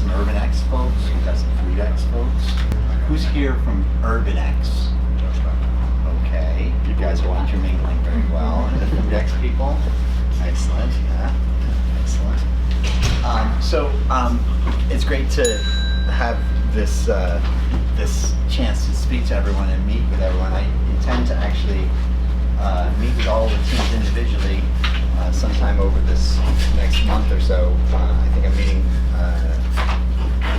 some UrbanX folks, we've got some FoodX folks. Who's here from UrbanX? Okay, you guys are intermingling very well. And the FoodX people? Excellent, yeah, excellent. It's great to have this this chance to speak to everyone and meet with everyone. I intend to actually meet with all the teams individually sometime over this next month or so. I think I'm meeting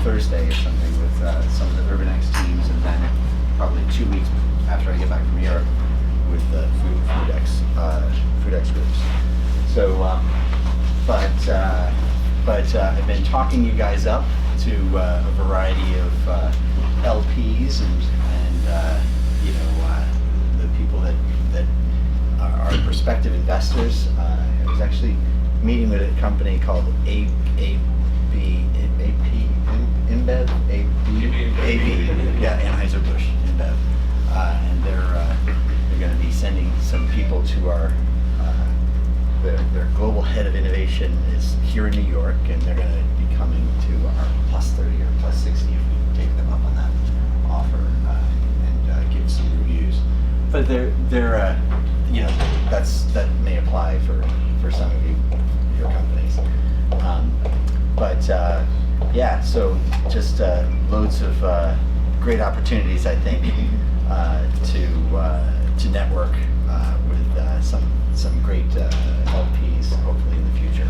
Thursday or something with some of the UrbanX teams, and then probably 2 weeks after I get back from Europe with the FoodX groups. So, but I've been talking you guys up to a variety of LPs and you know, the people that are prospective investors. I was actually meeting with a company called Anheuser-Busch InBev, and they're going to be sending some people to our their global head of innovation is here in New York, and they're going to be coming to our +30 or +60 if we take them up on that offer and give some reviews. But they're you know, that may apply for some of your companies. Yeah, so just loads of great opportunities, I think, to network with some great LPs, hopefully in the future,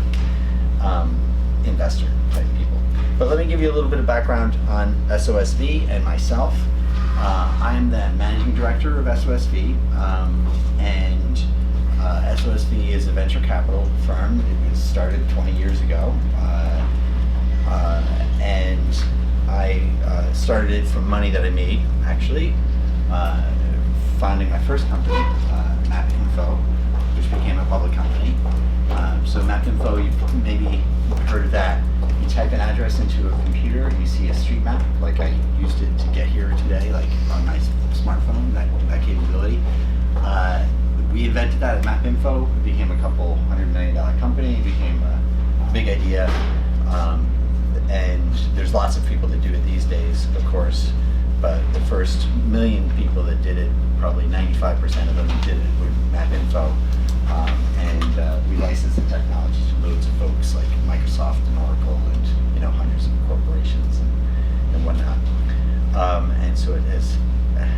investor type people. But let me give you a little bit of background on SOSV and myself. I'm the managing director of SOSV, and SOSV is a venture capital firm. It was started 20 years ago, and I started it from money that I made, actually, founding my first company, MapInfo, which became a public company. So MapInfo, you've maybe heard of that. You type an address into a computer and you see a street map, like I used it to get here today, like on my smartphone, that capability. We invented that at MapInfo. It became a couple $100 million company. It became a big idea. And there's lots of people that do it these days, of course. But the first million people that did it, probably 95% of them did it with MapInfo. And we licensed the technology to loads of folks like Microsoft and Oracle and, you know, hundreds of corporations and whatnot. And so it has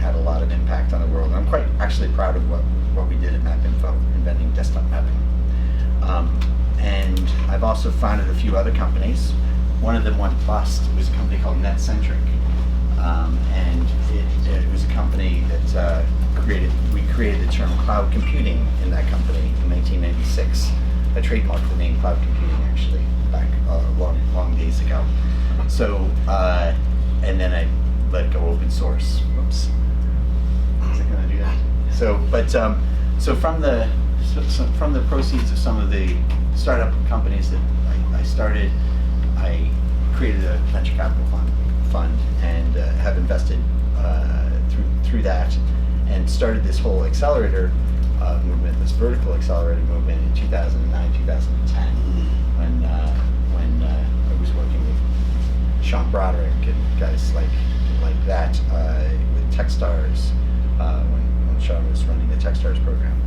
had a lot of impact on the world. And I'm quite actually proud of what we did at MapInfo, inventing desktop mapping. And I've also founded a few other companies. One of them went bust. It was a company called NetCentric. And it was a company that we created the term cloud computing in that company in 1996. I trademarked the name cloud computing actually back long days ago. So, and then I let it go open source. Whoops. Is it going to do that? So, but so from the proceeds of some of the startup companies that I started, I created a venture capital fund and have invested through that, and started this whole accelerator movement, this vertical accelerator movement in 2009, 2010, when I was working with Sean Broderick and guys like that with Techstars when Sean was running the Techstars program.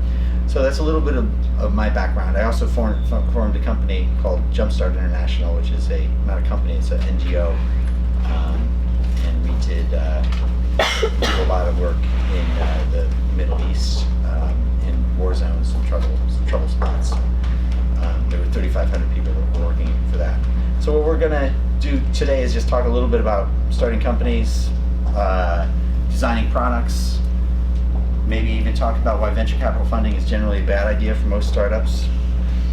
So that's a little bit of my background. I also formed a company called Jumpstart International, which is not a company, it's an NGO, and we did a lot of work in the Middle East, in war zones and trouble spots. There were 3,500 people that were working for that. So what we're going to do today is just talk a little bit about starting companies, designing products, maybe even talk about why venture capital funding is generally a bad idea for most startups,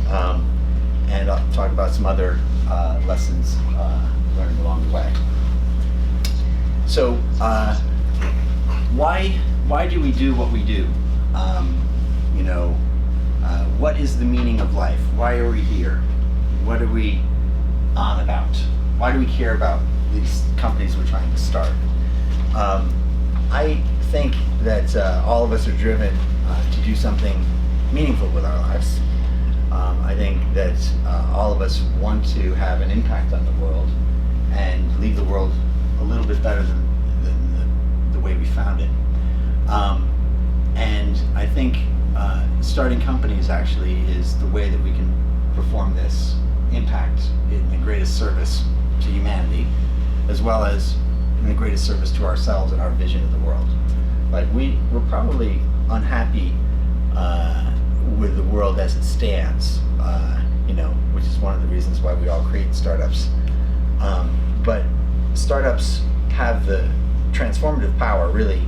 and I'll talk about some other lessons learned along the way. So, why do we do what we do? You know, what is the meaning of life? Why are we here? What are we on about? Why do we care about these companies we're trying to start? I think that all of us are driven to do something meaningful with our lives. I think that all of us want to have an impact on the world, and leave the world a little bit better than the way we found it. And I think starting companies actually is the way that we can perform this impact in the greatest service to humanity, as well as in the greatest service to ourselves and our vision of the world. Like we're probably unhappy with the world as it stands, which is one of the reasons why we all create startups. But startups have the transformative power, really,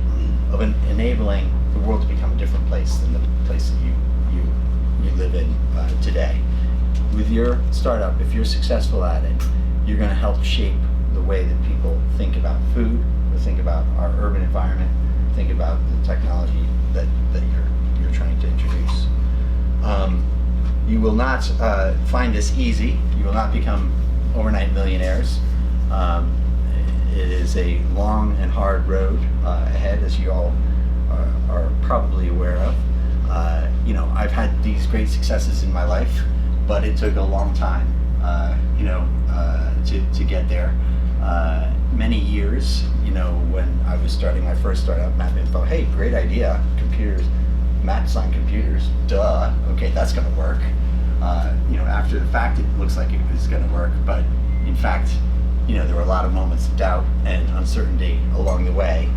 of enabling the world to become a different place than the place that you live in today. With your startup, if you're successful at it, you're going to help shape the way that people think about food, or think about our urban environment, think about the technology that you're trying to introduce. You will not find this easy. You will not become overnight millionaires. It is a long and hard road ahead, as you all are probably aware of. I've had these great successes in my life, but it took a long time, to get there. Many years, when I was starting my first startup, MapInfo. Hey, great idea, computers, maps on computers, duh. Okay, that's going to work. After the fact, it looks like it was going to work, but in fact, there were a lot of moments of doubt and uncertainty along the way,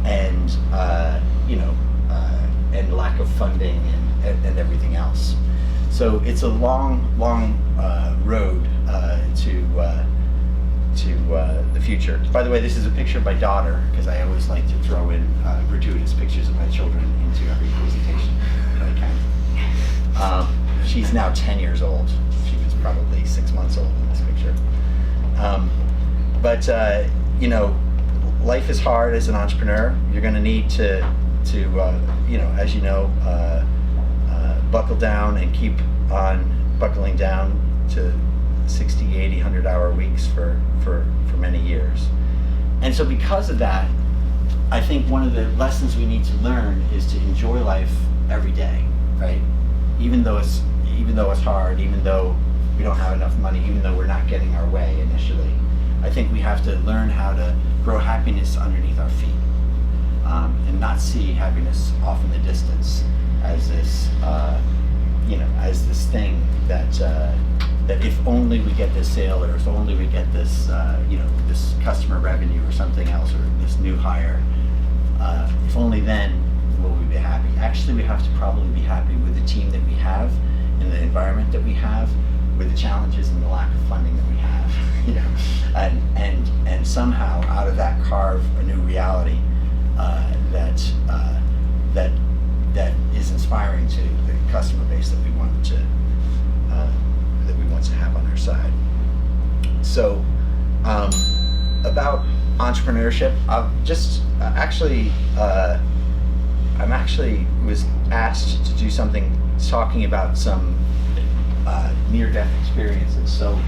and and lack of funding and everything else. So it's a long road to the future. By the way, this is a picture of my daughter, because I always like to throw in gratuitous pictures of my children into every presentation that I can. She's now 10 years old. She was probably 6 months old in this picture. But life is hard as an entrepreneur. You're going to need to as you know, buckle down and keep on buckling down to 60, 80, 100-hour weeks for many years. And so because of that, I think one of the lessons we need to learn is to enjoy life every day, right? Even though it's hard, even though we don't have enough money, even though we're not getting our way initially, I think we have to learn how to grow happiness underneath our feet, and not see happiness off in the distance as this, as this thing that if only we get this sale, or if only we get this, this customer revenue or something else, or this new hire, if only then will we be happy. Actually, we have to probably be happy with the team that we have, in the environment that we have, with the challenges and the lack of funding that we have, and somehow out of that carve a new reality that is inspiring to the customer base that we want to have on our side. So about entrepreneurship, I'm actually was asked to do something talking about some near-death experiences. So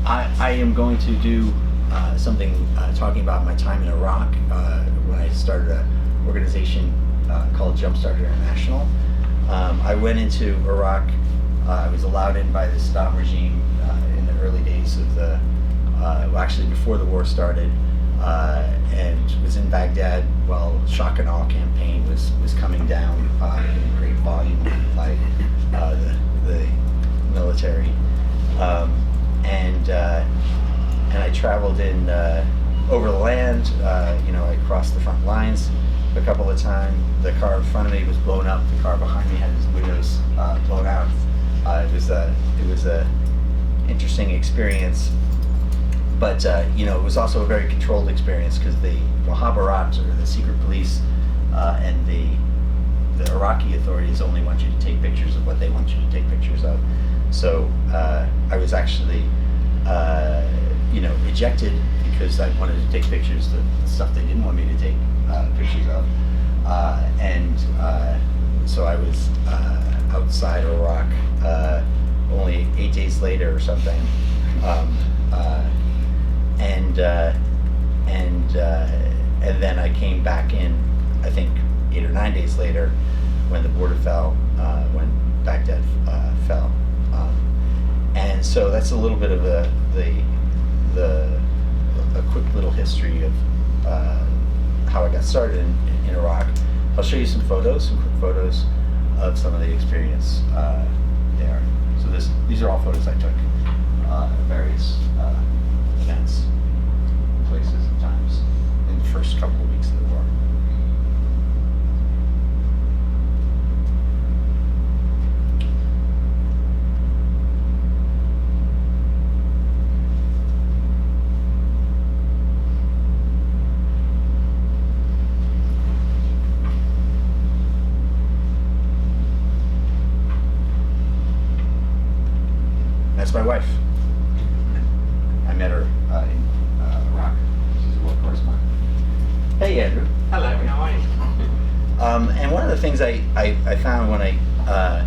I am going to do something talking about my time in Iraq when I started an organization called Jumpstart International. I went into Iraq. I was allowed in by the Saddam regime in the early days of actually before the war started, and was in Baghdad while shock and awe campaign was coming down in great volume by the military, and I traveled in over the land. I crossed the front lines a couple of times. The car in front of me was blown up. The car behind me had its windows blown out. It was a interesting experience, but it was also a very controlled experience, because the Mukhabarat, or the secret police, and the Iraqi authorities only want you to take pictures of what they want you to take pictures of. So I was actually ejected because I wanted to take pictures of stuff they didn't want me to take pictures of, and so I was outside Iraq only 8 days later or something, and then I came back in, I think 8 or 9 days later, when the border fell, when Baghdad fell, and so that's a little bit of the little history of how I got started in Iraq. I'll show you some photos, some quick photos of some of the experience there. So these are all photos I took at various events, places, and times in the first couple of weeks of the war. That's my wife. I met her in Iraq. She's a war correspondent. Hey, Andrew. Hello, how are you? And one of the things I found when I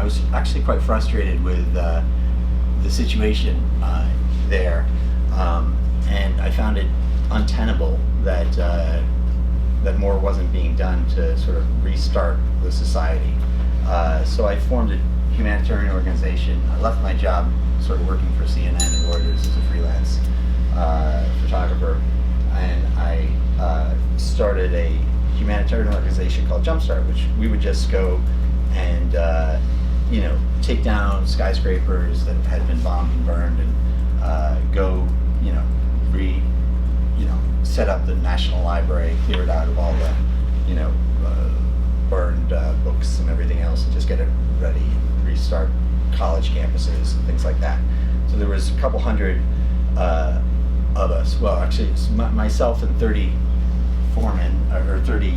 was actually quite frustrated with the situation there, and I found it untenable that that more wasn't being done to sort of restart the society. So I formed a humanitarian organization. I left my job sort of working for CNN and Reuters as a freelance photographer, and I started a humanitarian organization called Jumpstart, which we would just go and take down skyscrapers that had been bombed and burned, and go set up the National Library, clear it out of all the burned books and everything else, and just get it ready and restart college campuses and things like that. So there was a couple hundred of us. Well, actually, it's myself and 30 foremen, or 30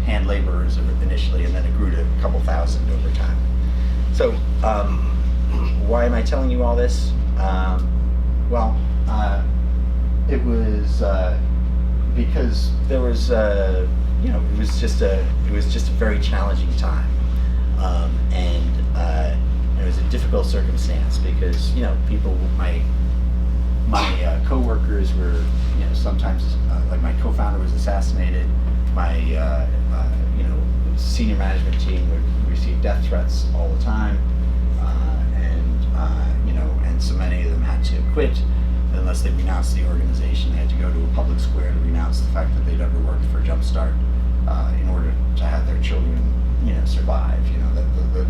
hand laborers initially, and then it grew to a couple thousand over time. So why am I telling you all this? It was because there was it was just a very challenging time, and it was a difficult circumstance because people, my co-workers were sometimes like my co-founder was assassinated. My senior management team would receive death threats all the time, and so many of them had to quit unless they renounced the organization. They had to go to a public square to renounce the fact that they'd ever worked for Jumpstart in order to have their children survive. The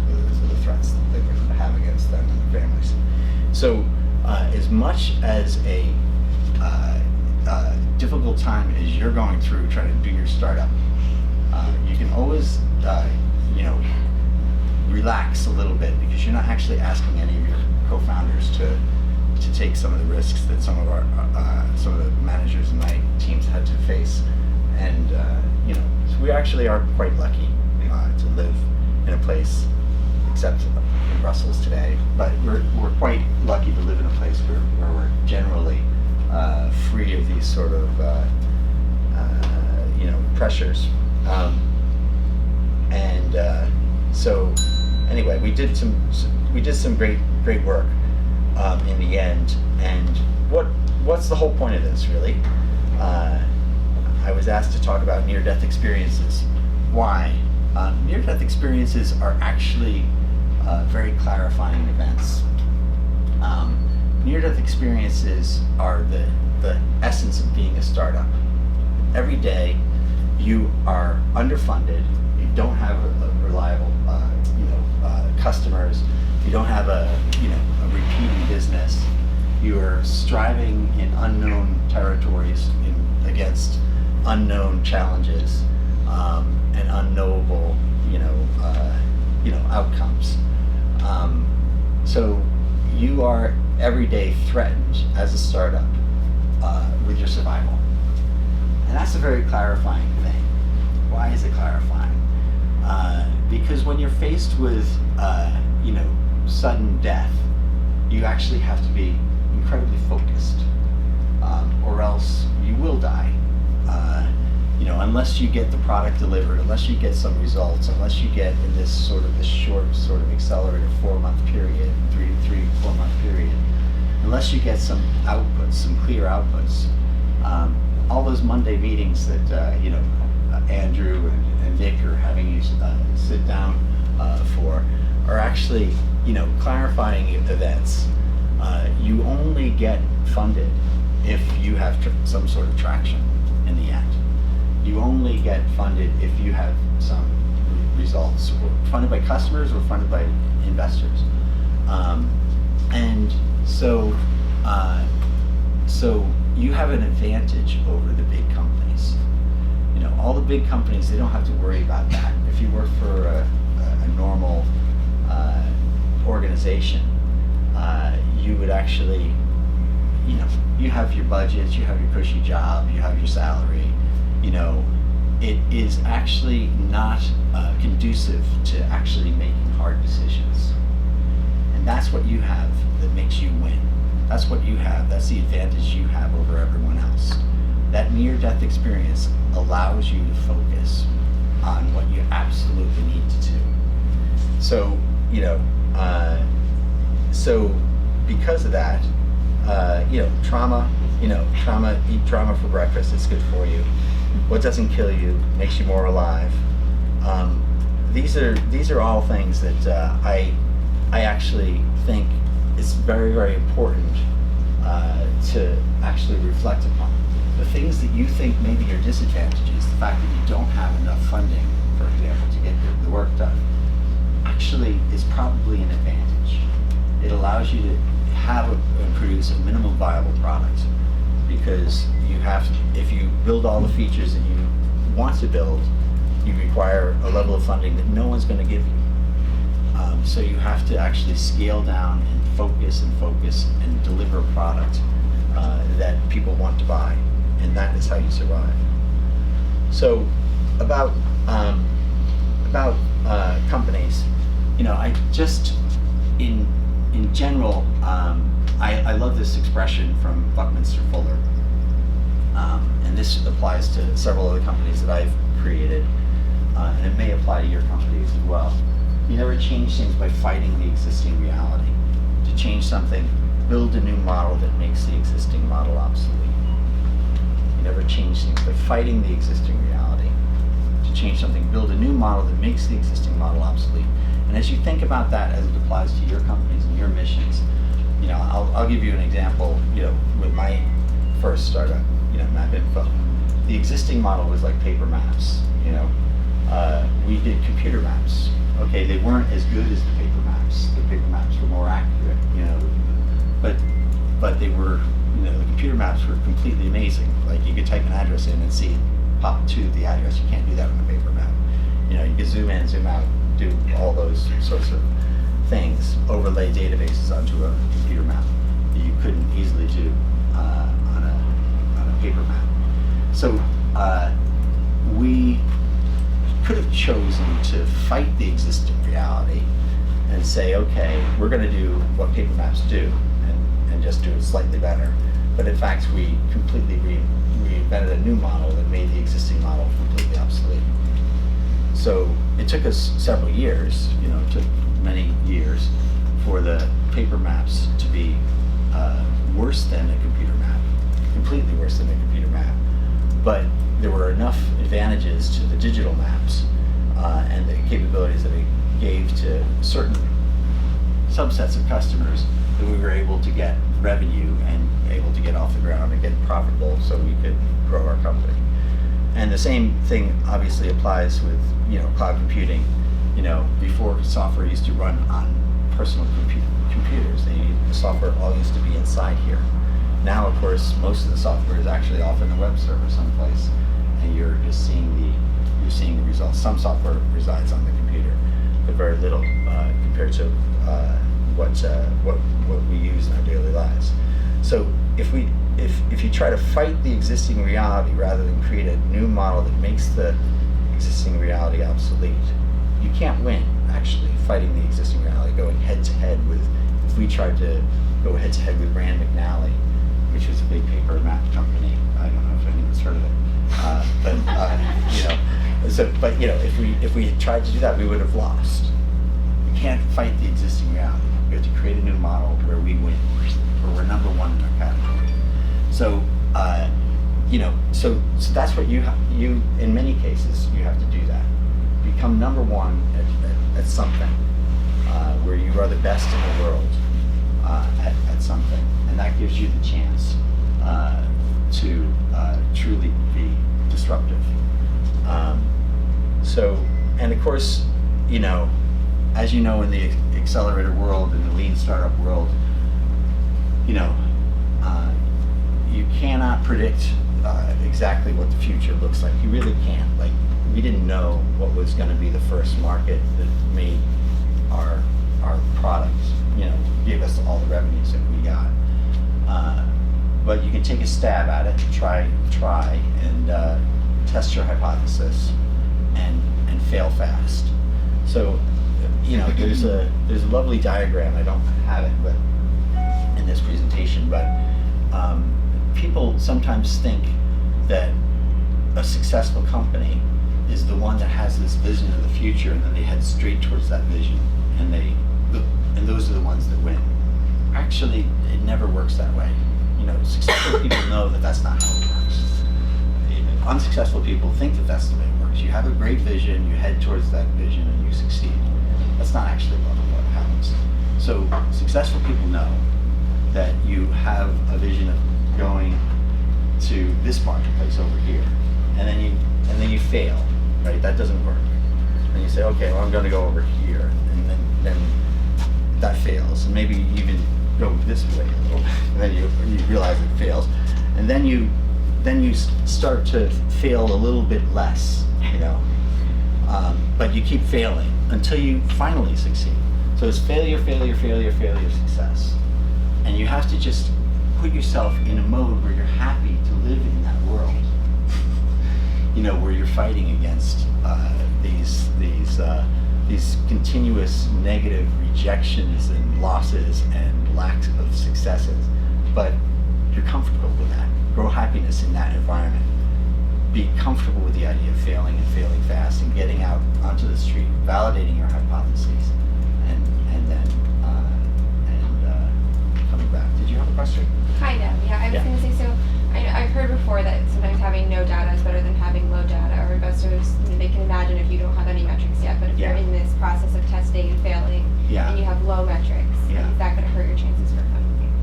threats that they would have against them and their families. So as much as a difficult time as you're going through trying to do your startup, you can always relax a little bit, because you're not actually asking any of your co-founders to take some of the risks that some of the managers in my teams had to face. And so we actually are quite lucky to live in a place, except in Brussels today, but we're quite lucky to live in a place where we're generally free of these sort of pressures. So anyway, we did some great work in the end. And what's the whole point of this, really? I was asked to talk about near-death experiences. Why? Near-death experiences are actually very clarifying events. Near-death experiences are the essence of being a startup. Every day, you are underfunded. You don't have a reliable, customers. You don't have a repeating business. You are striving in unknown territories against unknown challenges and unknowable, outcomes. So you are every day threatened as a startup with your survival, and that's a very clarifying thing. Why is it clarifying? Because when you're faced with sudden death, you actually have to be incredibly focused, or else you will die. Unless you get the product delivered, unless you get some results, unless you get in this short sort of accelerated 4-month period, 3-4 month period, unless you get some outputs, some clear outputs, all those Monday meetings that Andrew and Nick are having you sit down for are actually clarifying events. You only get funded if you have some sort of traction in the end. You only get funded if you have some results, or funded by customers or funded by investors. And so you have an advantage over the big companies. You know, all the big companies, they don't have to worry about that. If you work for a normal organization, you would actually, you know, you have your budgets, you have your cushy job, you have your salary. You know, it is actually not conducive to actually making hard decisions. And that's what you have that makes you win. That's what you have. That's the advantage you have over everyone else. That near-death experience allows you to focus on what you absolutely need to do. So, you know, so because of that, you know, trauma, eat trauma for breakfast, it's good for you. What doesn't kill you makes you more alive. These are all things that I actually think it's very, very important to actually reflect upon. The things that you think maybe are disadvantages, the fact that you don't have enough funding, for example, to get the work done, actually is probably an advantage. It allows you to have and produce a minimum viable product, because you have to, if you build all the features that you want to build, you require a level of funding that no one's going to give you. So you have to actually scale down and focus and deliver a product that people want to buy, and that is how you survive. So about companies, you know, I just in general, I love this expression from Buckminster Fuller, and this applies to several other companies that I've created, and it may apply to your companies as well. You never change things by fighting the existing reality. To change something, build a new model that makes the existing model obsolete. You never change things by fighting the existing reality. To change something, build a new model that makes the existing model obsolete. And as you think about that as it applies to your companies and your missions, you know, I'll give you an example. You know, with my first startup, you know, MapInfo, the existing model was like paper maps. You know, we did computer maps. Okay, they weren't as good as the paper maps. The paper maps were more accurate, you know, but they were, you know, the computer maps were completely amazing. Like, you could type an address in and see it pop to the address. You can't do that on a paper map. You know, you could zoom in, zoom out, do all those sorts of things, overlay databases onto a computer map that you couldn't easily do on a paper map. So we could have chosen to fight the existing reality and say, okay, we're going to do what paper maps do and just do it slightly better. But in fact, we completely reinvented a new model that made the existing model completely obsolete. So it took us several years, you know, it took many years for the paper maps to be worse than a computer map, completely worse than a computer map. But there were enough advantages to the digital maps and the capabilities that it gave to certain subsets of customers that we were able to get revenue and able to get off the ground and get profitable so we could grow our company. And the same thing obviously applies with, you know, cloud computing. You know, before software used to run on personal computers, the software all used to be inside here. Now, of course, most of the software is actually off in the web server someplace, and you're just seeing the results. Some software resides on the computer, but very little compared to what we use in our daily lives. So if you try to fight the existing reality rather than create a new model that makes the existing reality obsolete, you can't win, actually, fighting the existing reality, going head-to-head with, if we tried to go head-to-head with Rand McNally, which was a big paper map company. I don't know if anyone's heard of it. You know, but you know, if we had tried to do that, we would have lost. You can't fight the existing reality. We have to create a new model where we win, where we're number one in our category. So, you know, so that's what you in many cases, you have to do that. Become number one at something, where you are the best in the world at something, and that gives you the chance to truly be disruptive. And of course, as you know, in the accelerator world, in the lean startup world, you cannot predict exactly what the future looks like. You really can't. Like, we didn't know what was going to be the first market that made our product, gave us all the revenues that we got. But you can take a stab at it, try and test your hypothesis and fail fast. So, there's a lovely diagram. I don't have it, but in this presentation, but people sometimes think that a successful company is the one that has this vision of the future, and then they head straight towards that vision, and those are the ones that win. Actually, it never works that way. Successful people know that that's not how it works. Unsuccessful people think that that's the way it works. You have a great vision, you head towards that vision, and you succeed. That's not actually what happens. So successful people know that you have a vision of going to this marketplace over here, and then you fail, right? That doesn't work. And you say, okay, well, I'm going to go over here, and then that fails, and maybe you even go this way a little bit, and then you realize it fails, and then you start to fail a little bit less, but you keep failing until you finally succeed. So it's failure, failure, failure, failure, success. And you have to just put yourself in a mode where you're happy to live in that world, where you're fighting against these continuous negative rejections and losses and lacks of successes, but you're comfortable with that. Grow happiness in that environment. Be comfortable with the idea of failing and failing fast and getting out onto the street, validating your hypotheses, and then coming back. Did you have a question? Kind of, yeah. I was going to say, so I've heard before that sometimes having no data is better than having low data, or investors, they can imagine if you don't have any metrics yet, but if you're in this process of testing and failing, and you have low metrics, is that going to hurt your chances for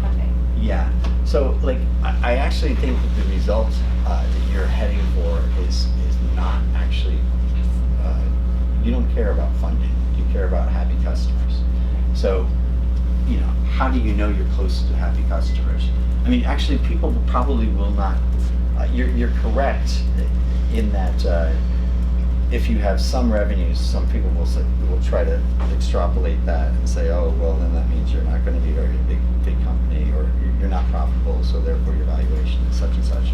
funding? Yeah. So, I actually think that the result that you're heading for is not actually, you don't care about funding, you care about happy customers. So, how do you know you're close to happy customers? I mean, actually, people probably will not, you're correct in that if you have some revenues, some people will try to extrapolate that and say, oh, well, then that means you're not going to be a very big company, or you're not profitable, so therefore your valuation is such and such.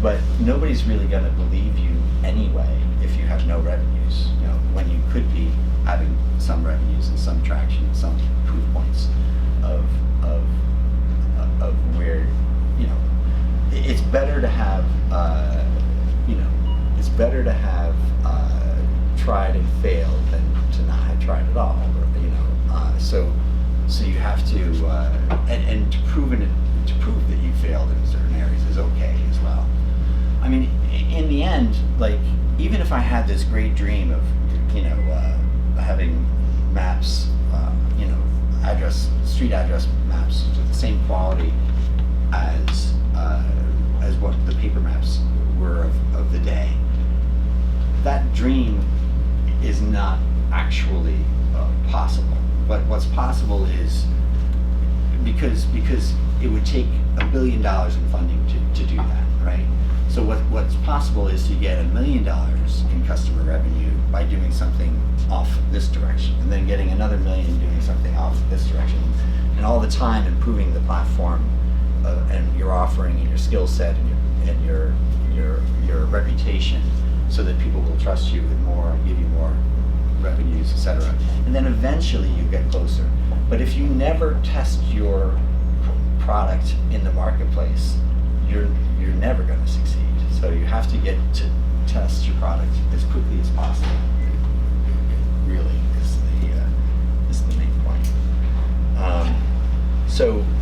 But nobody's really going to believe you anyway if you have no revenues, when you could be having some revenues and some traction, some proof points of where, it's better to have, it's better to have tried and failed than to not have tried at all, so you have to, and to prove that you failed in certain areas is okay as well. I mean, in the end, even if I had this great dream of, having maps, street address maps with the same quality as what the paper maps were of the day, that dream is not actually possible. But what's possible is because it would take $1 billion in funding to do that, right? So what's possible is to get $1 million in customer revenue by doing something off this direction, and then getting another $1 million doing something off this direction, and all the time improving the platform and your offering and your skill set and your reputation, so that people will trust you with more, give you more revenues, etc. And then eventually you get closer. But if you never test your product in the marketplace, you're never going to succeed. So you have to get to test your product as quickly as possible. Really is the main point.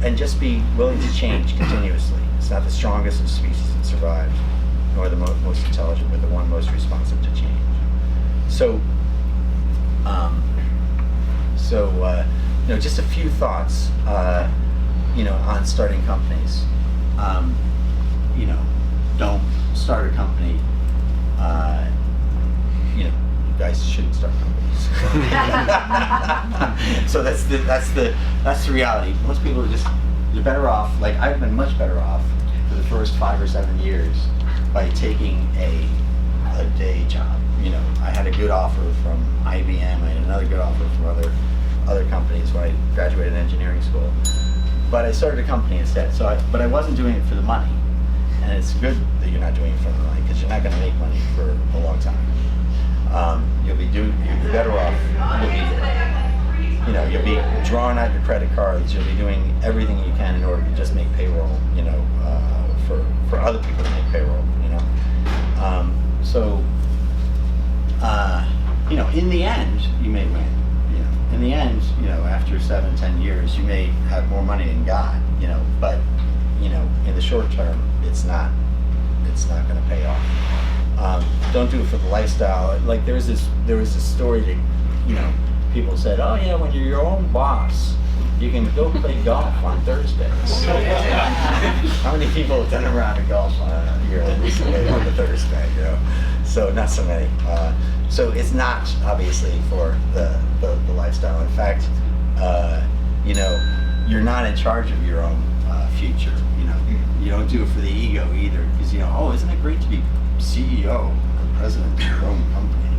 And just be willing to change continuously. It's not the strongest of species that survive, nor the most intelligent, but the one most responsive to change. So just a few thoughts, on starting companies. you know, don't start a company. You know, you guys shouldn't start companies. So that's the reality. Most people are just, they're better off. Like, I've been much better off for the first 5 or 7 years by taking a day job. You know, I had a good offer from IBM. I had another good offer from other companies when I graduated engineering school. But I started a company instead. But I wasn't doing it for the money. And it's good that you're not doing it for the money, because you're not going to make money for a long time. You'll be better off. You'll be drawing out your credit cards. You'll be doing everything you can in order to just make payroll. You know, for other people to make payroll. You know, you know, in the end, you may win. You know, in the end, you know, after 7-10 years, you may have more money than God. You know, but you know, in the short term, it's not going to pay off. Don't do it for the lifestyle. Like there was this story that, you know, people said, oh yeah, when you're your own boss, you can go play golf on Thursdays. How many people have done a round of golf here recently on the Thursday? You know, so not so many. So it's not obviously for the lifestyle. In fact, you know, you're not in charge of your own future. You know, you don't do it for the ego either, because you know, oh, isn't it great to be CEO or president of your own company?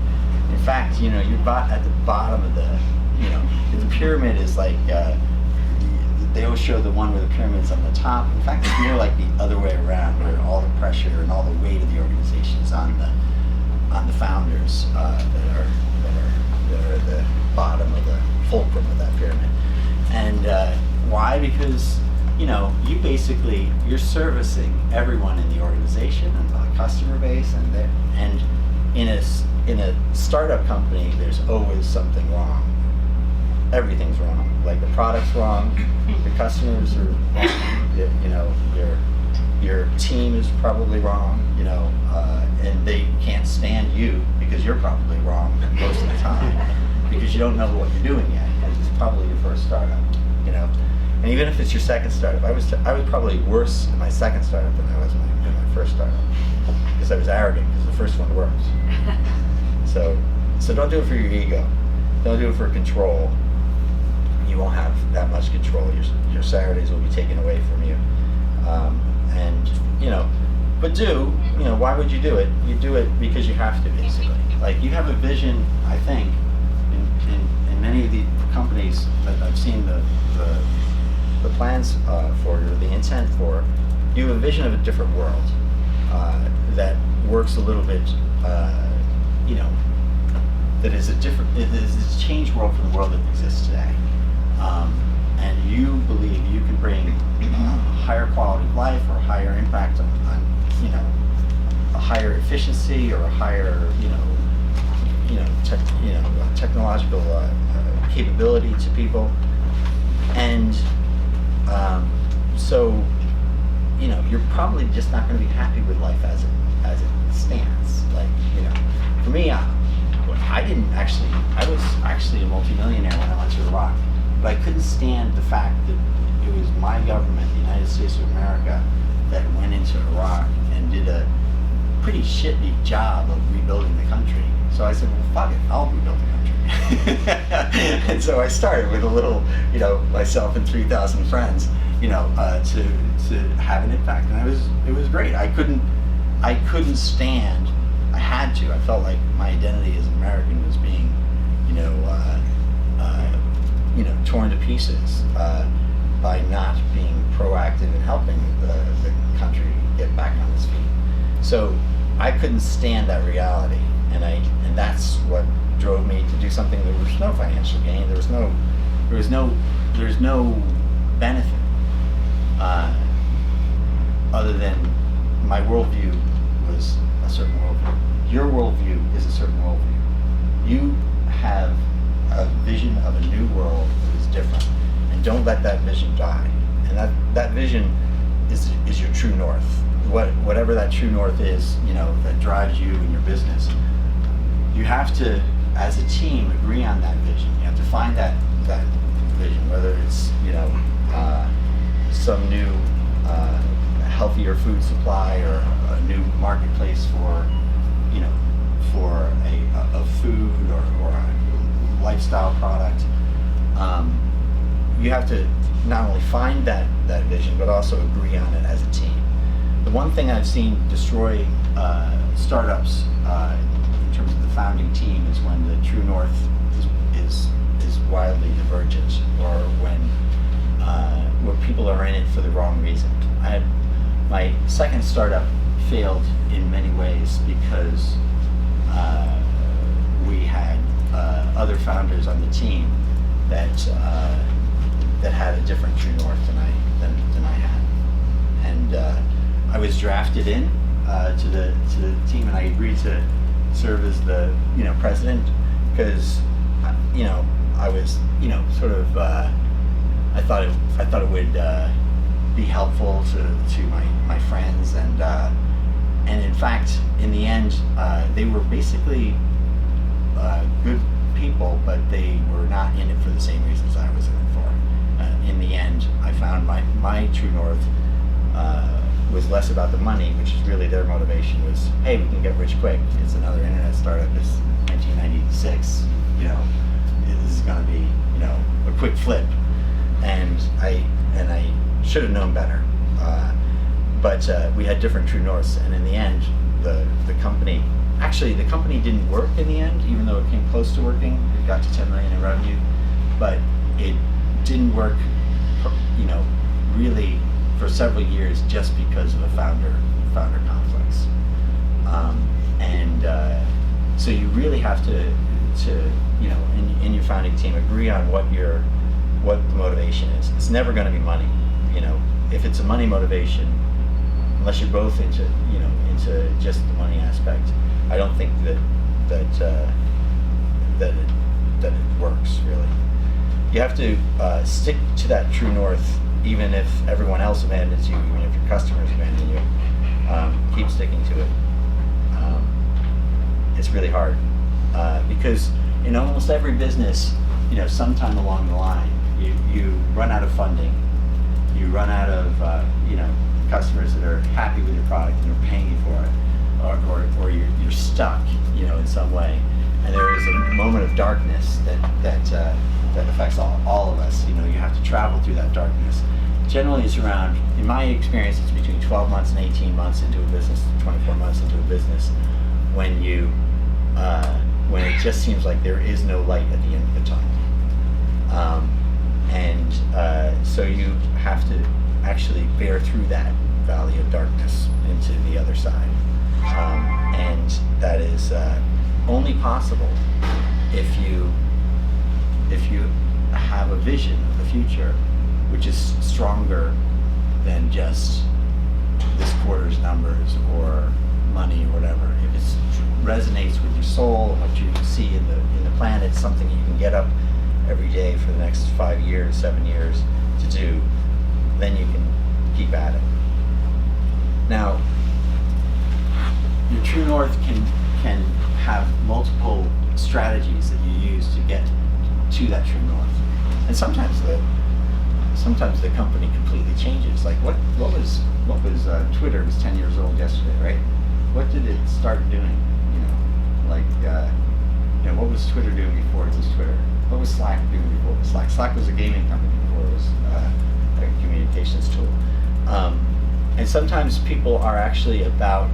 In fact, you know, you're at the bottom of the, you know, the pyramid is like, they always show the one where the pyramid's on the top. In fact, it's more like the other way around, where all the pressure and all the weight of the organization is on the founders that are at the bottom of the fulcrum of that pyramid. And why? Because, you know, you're servicing everyone in the organization and the customer base, and in a startup company, there's always something wrong. Everything's wrong. Like the product's wrong, your customers are wrong, you know, your team is probably wrong, you know, and they can't stand you because you're probably wrong most of the time, because you don't know what you're doing yet. It's probably your first startup, you know. And even if it's your second startup, I was probably worse in my second startup than I was in my first startup, because I was arrogant, because the first one works. So don't do it for your ego. Don't do it for control. You won't have that much control. Your Saturdays will be taken away from you. And you know, but you know, why would you do it? You do it because you have to, basically. Like, you have a vision, I think, in many of the companies that I've seen the plans for, or the intent for. You have a vision of a different world that works a little bit, you know, that is a changed world from the world that exists today. And you believe you can bring higher quality of life, or higher impact on you know, a higher efficiency, or a higher, technological capability to people. And so, you know, you're probably just not going to be happy with life as it stands. Like, you know, for me, I was actually a multimillionaire when I went to Iraq, but I couldn't stand the fact that it was my government, the United States of America, that went into Iraq and did a pretty shitty job of rebuilding the country. So I said, well, fuck it, I'll rebuild the country. And so I started with a little, you know, myself and 3,000 friends, you know, to have an impact, and it was great. I couldn't stand. I had to. I felt like my identity as an American was being, torn to pieces by not being proactive in helping the country get back on its feet. So I couldn't stand that reality, and that's what drove me to do something. There was no financial gain. There was no benefit other than my worldview was a certain worldview. Your worldview is a certain worldview. You have a vision of a new world that is different, and don't let that vision die. And that vision is your true north. Whatever that true north is, you know, that drives you in your business. You have to, as a team, agree on that vision. You have to find that vision, whether it's, you know, some new healthier food supply or a new marketplace for, you know, for a food or a lifestyle product. You have to not only find that vision, but also agree on it as a team. The one thing I've seen destroy startups in terms of the founding team is when the true north is wildly divergent, or when people are in it for the wrong reason. My second startup failed in many ways because we had other founders on the team that had a different true north than I had, and I was drafted in to the team, and I agreed to serve as the president because I was sort of I thought it would be helpful to my friends, and in fact in the end they were basically good people, but they were not in it for the same reasons I was in it for. In the end, I found my true north was less about the money, which is really their motivation, was, hey, we can get rich quick. It's another internet startup. It's 1996. This is going to be a quick flip, and I should have known better. But we had different true norths, and in the end, the company didn't work in the end, even though it came close to working. It got to 10 million in revenue, but it didn't work, really for several years just because of the founder conflicts. So you really have to in your founding team, agree on what the motivation is. It's never going to be money. If it's a money motivation, unless you're both into just the money aspect, I don't think that it works really. You have to stick to that true north, even if everyone else abandons you, even if your customers abandon you. Keep sticking to it. It's really hard because in almost every business, sometime along the line, you run out of funding, you run out of customers that are happy with your product and are paying you for it, or you're stuck, in some way, and there is a moment of darkness that affects all of us. You have to travel through that darkness. Generally, it's around, in my experience, it's between 12 months and 18 months into a business, 24 months into a business, when it just seems like there is no light at the end of the tunnel. So you have to actually bear through that valley of darkness into the other side. And that is only possible if you have a vision of the future which is stronger than just this quarter's numbers or money or whatever. If it resonates with your soul, what you see in the planet, something you can get up every day for the next 5 years, 7 years to do, then you can keep at it. Now, your true north can have multiple strategies that you use to get to that true north, and sometimes the company completely changes. Like what was Twitter was 10 years old yesterday, right? What did it start doing? What was Twitter doing before it was Twitter? What was Slack doing before it was Slack? Slack was a gaming company before it was a communications tool. And sometimes people are actually about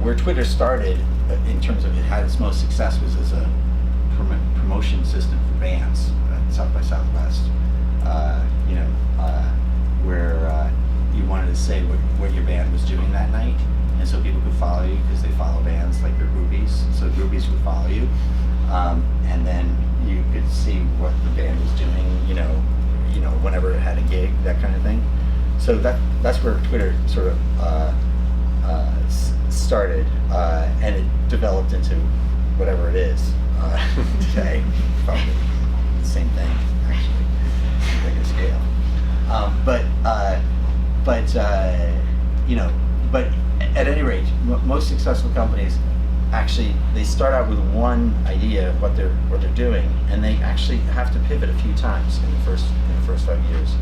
where Twitter started in terms of it had its most success was as a promotion system for bands at South by Southwest. Where you wanted to say what your band was doing that night, and so people could follow you because they follow bands like their groupies. So groupies would follow you, and then you could see what the band was doing. Whenever it had a gig, that kind of thing. So that's where Twitter sort of started, and it developed into whatever it is today. Probably the same thing, actually, bigger scale. But at any rate, most successful companies actually they start out with one idea of what they're doing, and they actually have to pivot a few times in the first 5 years.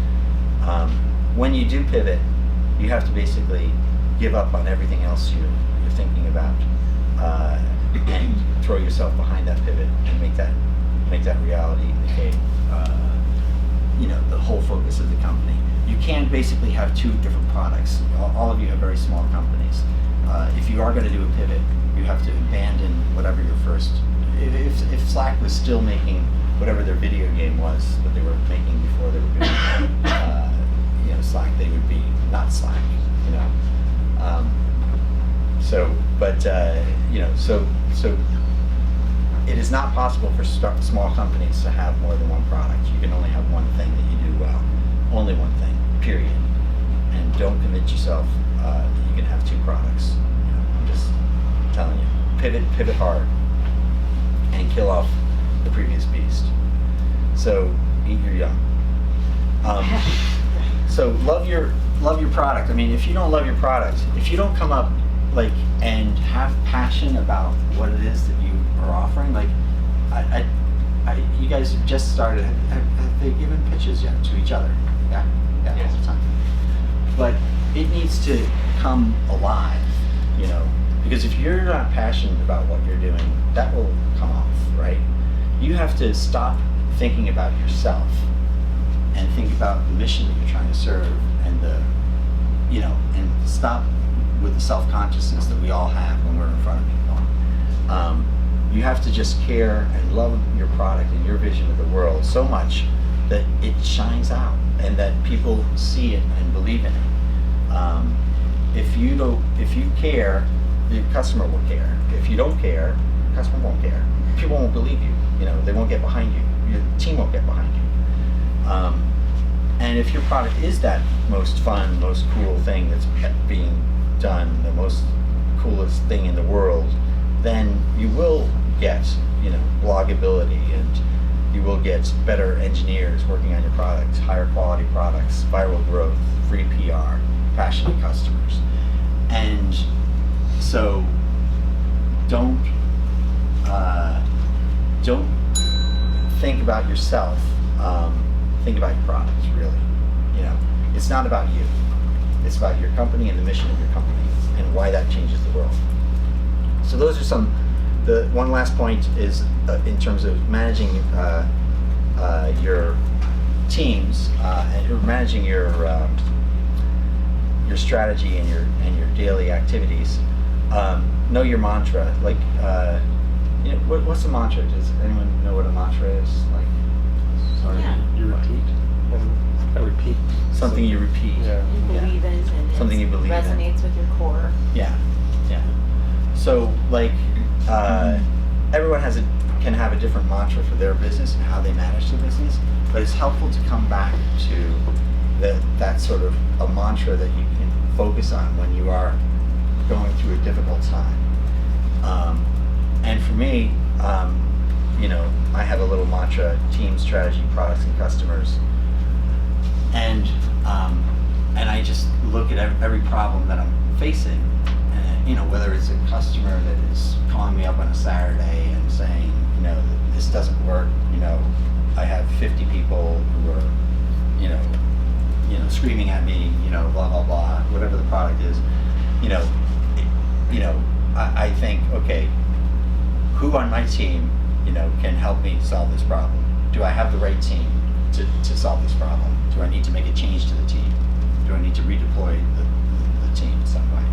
when you do pivot, you have to basically give up on everything else you're thinking about, and throw yourself behind that pivot and make that reality the whole focus of the company. You can't basically have two different products. All of you have very small companies. If you are going to do a pivot, you have to abandon whatever your first. If Slack was still making whatever their video game was that they were making before they were doing Slack, they would be not Slack. So it is not possible for small companies to have more than one product. You can only have one thing that you do well, only one thing, period. And don't convince yourself that you can have two products. I'm just telling you, pivot hard, and kill off the previous beast. So eat your young. So love your product. I mean, if you don't love your product, if you don't come up and have passion about what it is that you are offering, you guys have just started. Have they given pitches yet to each other? Yeah, Yes. all the time. But it needs to come alive, because if you're not passionate about what you're doing, that will come off, right? You have to stop thinking about yourself and think about the mission that you're trying to serve, and and stop with the self-consciousness that we all have when we're in front of people. You have to just care and love your product and your vision of the world so much that it shines out and that people see it and believe in it. If you care, the customer will care. If you don't care, the customer won't care. People won't believe you. They won't get behind you. Your team won't get behind you. And if your product is that most fun, most cool thing that's being done, the most coolest thing in the world, then you will get, bloggability, and you will get better engineers working on your products, higher quality products, viral growth, free PR, passionate customers. And so don't think about yourself, think about your products, really. It's not about you. It's about your company and the mission of your company and why that changes the world. So those are the one last point is in terms of managing your teams and managing your strategy and your daily activities. Know your mantra. What's a mantra? Does anyone know what a mantra is? You repeat. I repeat. Something you repeat. Yeah. You believe in, and Something you believe in. resonates with your core. Yeah. So everyone can have a different mantra for their business and how they manage their business, but it's helpful to come back to that sort of a mantra that you can focus on when you are going through a difficult time. And for me, I have a little mantra: team, strategy, products, and customers. And I just look at every problem that I'm facing, and whether it's a customer that is calling me up on a Saturday and saying, this doesn't work, I have 50 people who are, screaming at me, blah blah blah, whatever the product is, I think, okay, who on my team, can help me solve this problem? Do I have the right team to solve this problem? Do I need to make a change to the team? Do I need to redeploy the team in some way?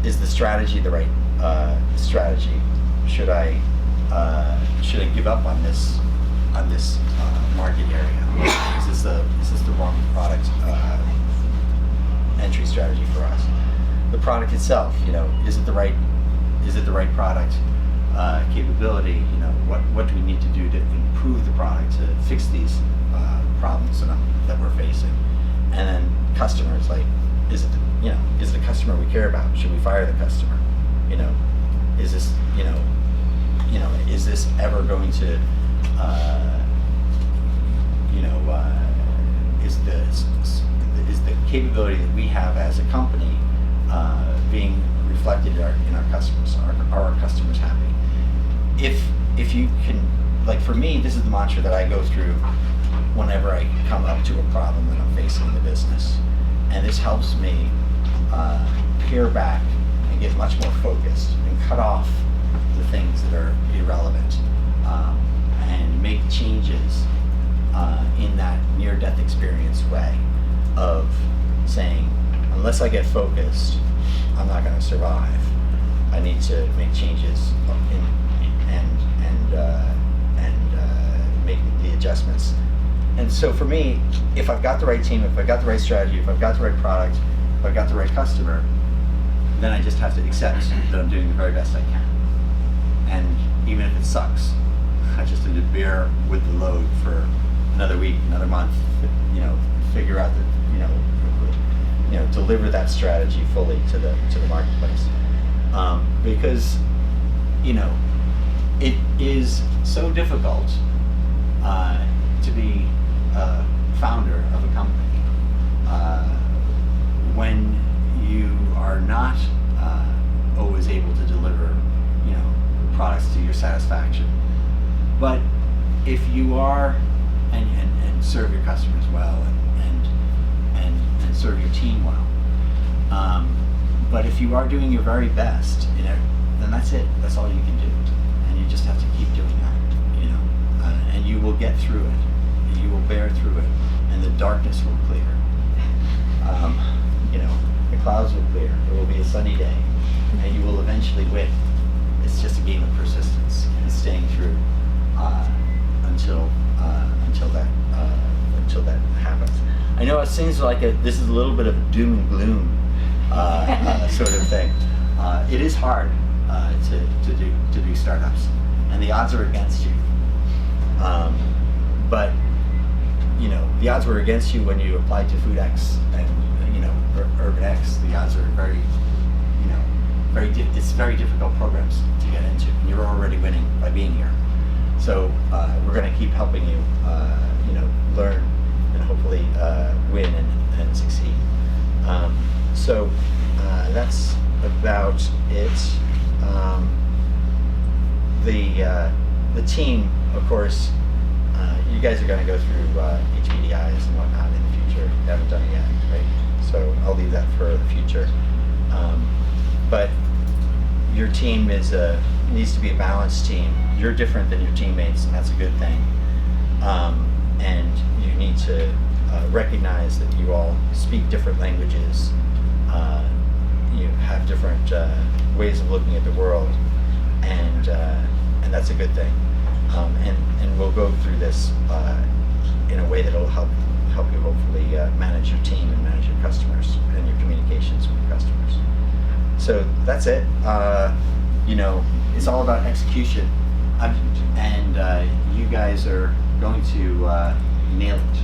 Is the strategy the right strategy? Should I give up on this market area? Is this the wrong product entry strategy for us? The product itself, is it the right product capability? What do we need to do to improve the product to fix these problems that we're facing? And then customers, is it the customer we care about? Should we fire the customer? Is this is this ever going to is the capability that we have as a company being reflected in our customers? Are our customers happy? If you can, for me, this is the mantra that I go through whenever I come up to a problem that I'm facing in the business. And this helps me peer back and get much more focused and cut off the things that are irrelevant, and make changes in that near-death experience way of saying, unless I get focused, I'm not going to survive. I need to make changes and make the adjustments. And so for me, if I've got the right team, if I've got the right strategy, if I've got the right product, if I've got the right customer, then I just have to accept that I'm doing the very best I can. And even if it sucks, I just have to bear with the load for another week, another month, figure out that, deliver that strategy fully to the marketplace. Because, it is so difficult to be a founder of a company when you are not always able to deliver, products to your satisfaction. But if you are, and serve your customers well, and serve your team well, but if you are doing your very best, then that's it. That's all you can do, and you just have to keep doing that, and you will get through it. You will bear through it, and the darkness will clear. The clouds will clear. It will be a sunny day, and you will eventually win. It's just a game of persistence and staying through until that happens. I know it seems like this is a little bit of a doom and gloom sort of thing. It is hard to do startups, and the odds are against you. But the odds were against you when you applied to Food X and Urban X. The odds are it's very difficult programs to get into, and you're already winning by being here. So we're going to keep helping you, learn and hopefully win and succeed. So that's about it. The team, of course, you guys are going to go through HPDIs and whatnot in the future. You haven't done it yet, right? So I'll leave that for the future. But your team needs to be a balanced team. You're different than your teammates, and that's a good thing. And you need to recognize that you all speak different languages. You have different ways of looking at the world, and that's a good thing. And we'll go through this in a way that will help you hopefully manage your team and manage your customers and your communications with your customers. So that's it. It's all about execution, and you guys are going to nail it.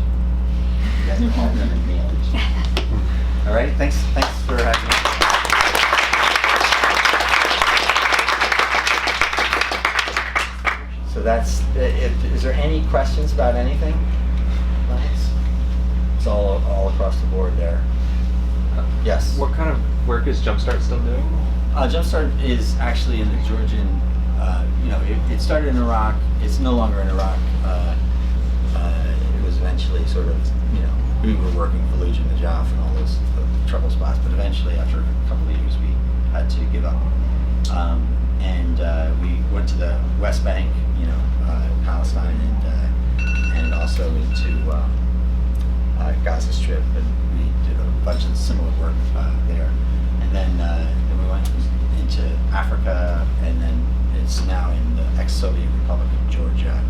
You guys are all going to nail it. All right. Thanks for having me. So that's. Is there any questions about anything? Lance? It's all across the board there. Yes. What kind of work is Jumpstart still doing? Jumpstart is actually in the Georgian. It started in Iraq. It's no longer in Iraq. It was eventually sort of, we were working Fallujah and Najaf and all those trouble spots, but eventually, after a couple of years, we had to give up. And we went to the West Bank, Palestine, and also into Gaza Strip, and we did a bunch of similar work there. And then we went into Africa, and then it's now in the ex-Soviet Republic of Georgia,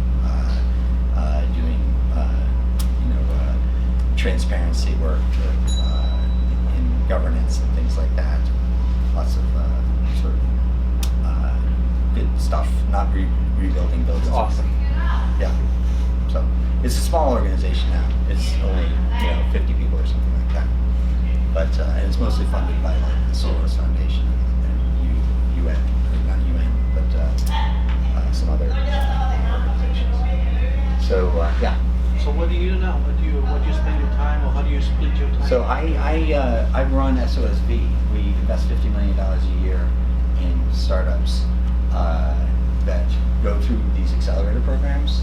doing transparency work in governance and things like that. Lots of sort of good stuff. Not rebuilding buildings. Awesome. Yeah. So it's a small organization now. It's only 50 people or something like that. But and it's mostly funded by like the Soros Foundation and UN, or not UN, but some other organizations. So yeah. So what do you do now? What do you spend your time, or how do you split your time? So I run SOSV. We invest $50 million a year in startups that go through these accelerator programs.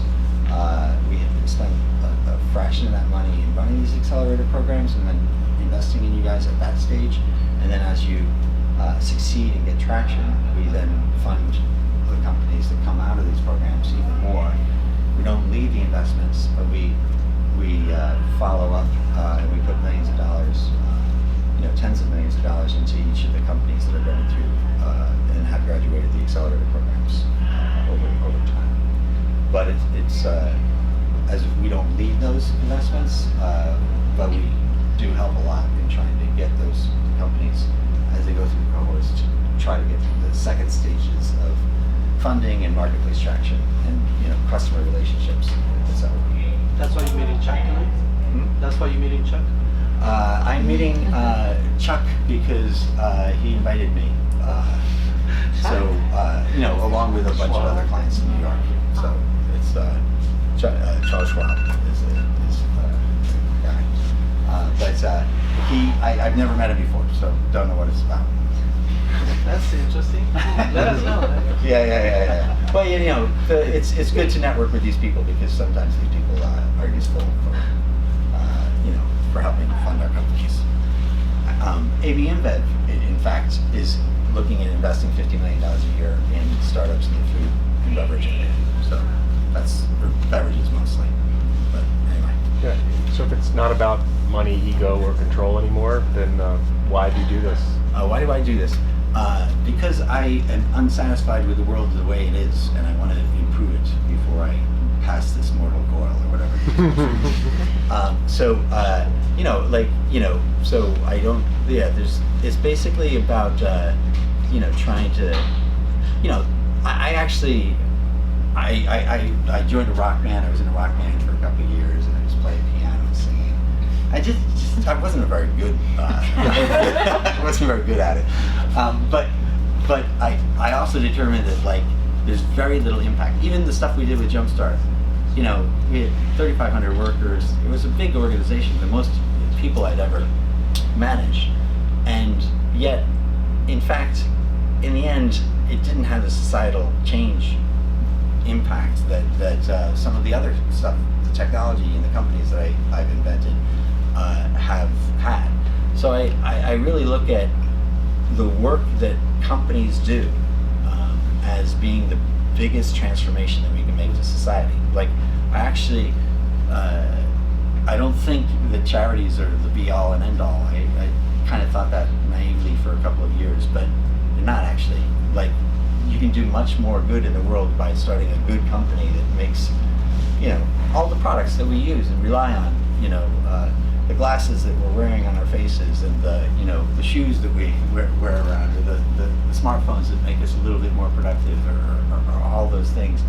We have spent a fraction of that money in running these accelerator programs and then investing in you guys at that stage. And then as you succeed and get traction, we then fund the companies that come out of these programs even more. We don't lead the investments, but we follow up and we put millions of dollars, tens of millions of dollars into each of the companies that are going through and have graduated the accelerator programs over time. But it's as we don't lead those investments, but we do help a lot in trying to get those companies as they go through the cohorts to try to get to the second stages of funding and marketplace traction and customer relationships. That's why you're meeting Chuck tonight? That's why you're meeting Chuck? I'm meeting Chuck because he invited me. Along with a bunch of other clients in New York. So it's Charles Schwab is the guy. I've never met him before, so don't know what it's about. That's interesting. Let us know. Yeah. Well, it's good to network with these people because sometimes these people are useful for helping fund our companies. AB InBev, in fact, is looking at investing $50 million a year in startups in the food and beverage area. So that's for beverages mostly. But anyway. Yeah. So if it's not about money, ego, or control anymore, then why do you do this? Why do I do this? Because I am unsatisfied with the world the way it is, and I want to improve it before I pass this mortal coil or whatever. So I don't. Yeah, it's basically about trying to. I joined a rock band. I was in a rock band for a couple of years, and I just played piano and singing. I wasn't very good. I wasn't very good at it. But I also determined that there's very little impact. Even the stuff we did with Jumpstart, we had 3,500 workers. It was a big organization, the most people I'd ever managed, and yet, in fact, in the end, it didn't have the societal change impact that some of the other stuff, the technology and the companies that I've invented have had. So I really look at the work that companies do as being the biggest transformation that we can make to society. I don't think that charities are the be-all and end-all. I kind of thought that naively for a couple of years, but they're not actually. You can do much more good in the world by starting a good company that makes, all the products that we use and rely on, the glasses that we're wearing on our faces and the shoes that we wear around, or the smartphones that make us a little bit more productive, or all those things.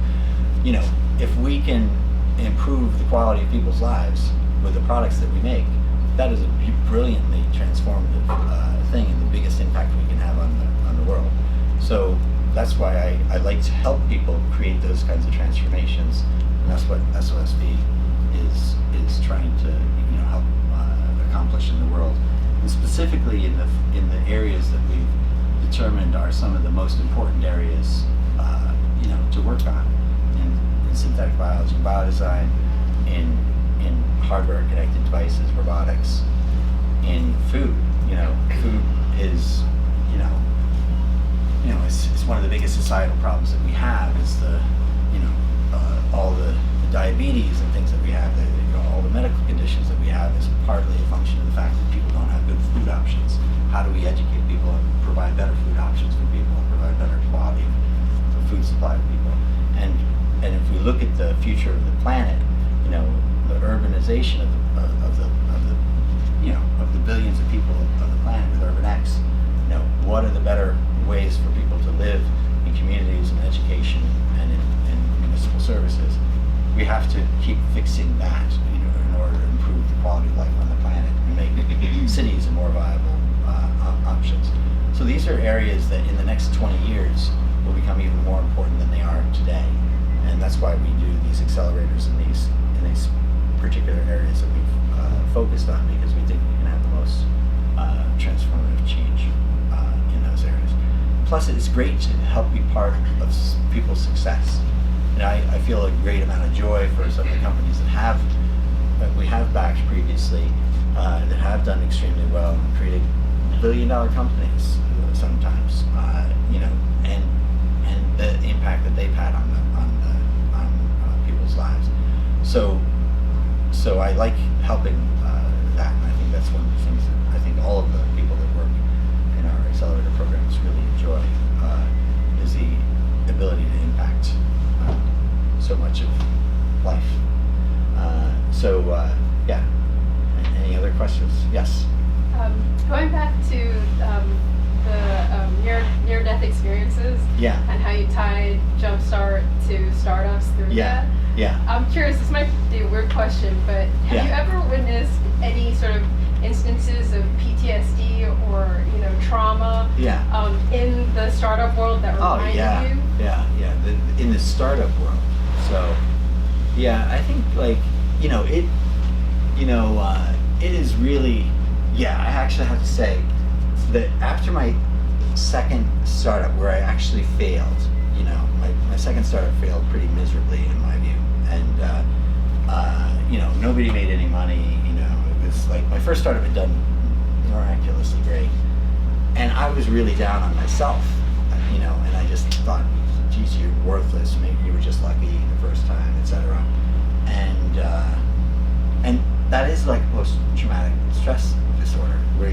If we can improve the quality of people's lives with the products that we make, that is a brilliantly transformative thing and the biggest impact we can have on the world. So that's why I like to help people create those kinds of transformations, and that's what SOSV is trying to help accomplish in the world, and specifically in the areas that we've determined are some of the most important areas to work on in synthetic biology, biodesign, in hardware connected devices, robotics, in food. Food is it's one of the biggest societal problems that we have is all the diabetes and things that we have, all the medical conditions that we have is partly a function of the fact that people don't have good food options. How do we educate people and provide better food options for people and provide better quality of food supply to people? And if we look at the future of the planet, the urbanization of the billions of people of the planet with Urban X, what are the better ways for people to live in communities and education and in municipal services? We have to keep fixing that in order to improve the quality of life on the planet and make cities more viable options. So these are areas that in the next 20 years will become even more important than they are today. And that's why we do these accelerators in these particular areas that we've focused on, because we think we can have the most transformative change in those areas. Plus, it's great to help be part of people's success. I feel a great amount of joy for some of the companies that have we have backed previously that have done extremely well and created billion-dollar companies sometimes, you know, and the impact that they've had on people's lives. So I like helping that, and I think that's one of the things that I think all of the people that work in our accelerator programs really enjoy, is the ability to impact so much of life. Yeah. Any other questions? Yes. Going back to the near-death experiences Yeah. and how you tied Jumpstart to startups through Yeah. that. Yeah. I'm curious, this might be a weird question, but have Yeah. you ever witnessed any sort of instances of PTSD or, you know, trauma Yeah. in the startup world that Oh reminded yeah. you? Yeah. Yeah. In the startup world. So, yeah, I think like, you know, it is really, yeah, I actually have to say that after my second startup where I actually failed, you know, my second startup failed pretty miserably in my view. And, you know, nobody made any money, you know, it was like my first startup had done miraculously great. And I was really down on myself, you know, and I just thought, geez, you're worthless, maybe you were just lucky the first time, etc. And that is like post-traumatic stress disorder, where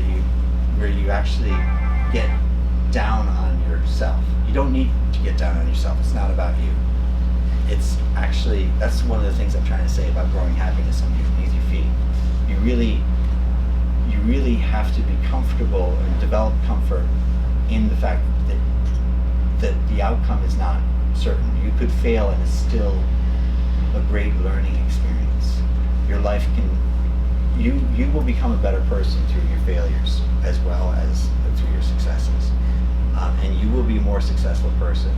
you actually get down on yourself. You don't need to get down on yourself. It's not about you. It's actually, that's one of the things I'm trying to say about growing happiness underneath your feet. You really have to be comfortable and develop comfort in the fact that the outcome is not certain. You could fail and it's still a great learning experience. Your life you will become a better person through your failures as well as through your successes. And you will be a more successful person.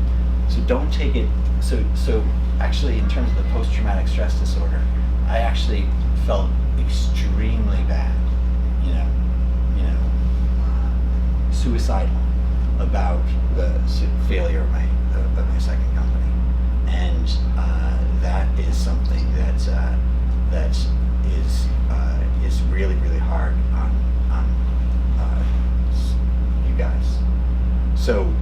So don't take it, so actually in terms of the post-traumatic stress disorder, I actually felt extremely bad, suicidal about the failure of my second company. And that is something that is really, really hard on you guys. So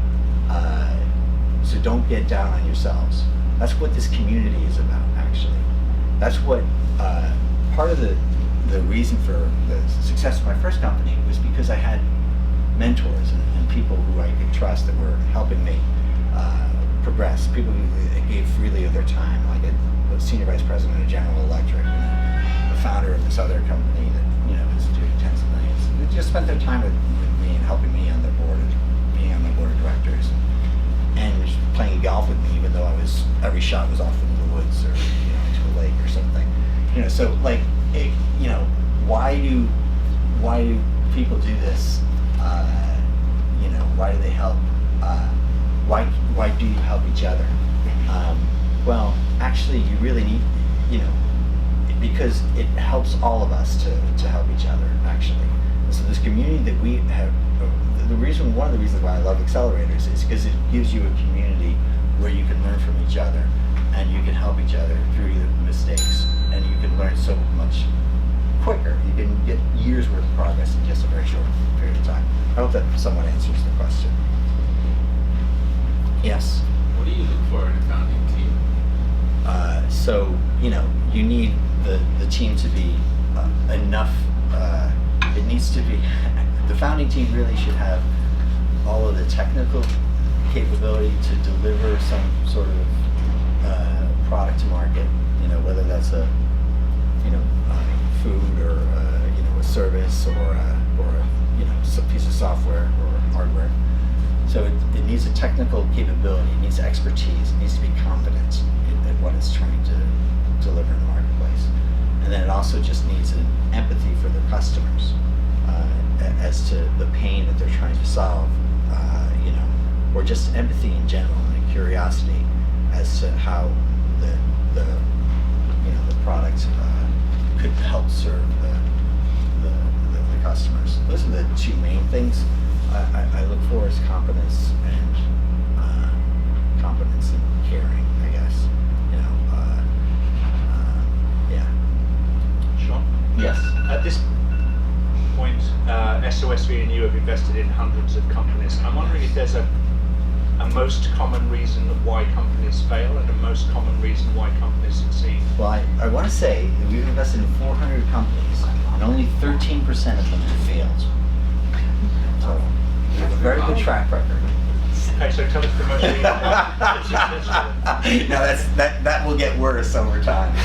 don't get down on yourselves. That's what this community is about, actually. That's what part of the reason for the success of my first company was because I had mentors and people who I could trust that were helping me progress. People who gave freely of their time, like a senior vice president of General Electric and the founder of this other company that is doing tens of millions. They just spent their time with me and helping me on their board, being on my board of directors, and playing golf with me, even though every shot was off into the woods or into a lake or something. So like, why do people do this? Why do they help? Why do you help each other? Well, actually, you really need, because it helps all of us to help each other, actually. And so this community that we have, one of the reasons why I love accelerators is because it gives you a community where you can learn from each other and you can help each other through the mistakes, and you can learn so much quicker. You can get years worth of progress in just a very short period of time. I hope that somewhat answers the question. Yes? What do you look for in a founding team? So, you need the team to be enough, it needs to be, the founding team really should have all of the technical capability to deliver some sort of product to market, whether that's a food or a service or a piece of software or hardware. So it needs a technical capability, it needs expertise, it needs to be competent at what it's trying to deliver in the marketplace. And then it also just needs an empathy for the customers as to the pain that they're trying to solve, or just empathy in general and curiosity as to how the product could help serve the customers. Those are the two main things I look for: is competence and caring, I guess. Yeah. At this point, SOSV and you have invested in hundreds of companies. I'm wondering if there's a most common reason why companies fail and a most common reason why companies succeed. Well, I want to say that we've invested in 400 companies, and only 13% of them have failed. So we have a very good track record. Okay, so tell us the most recent one. Now that will get worse over time.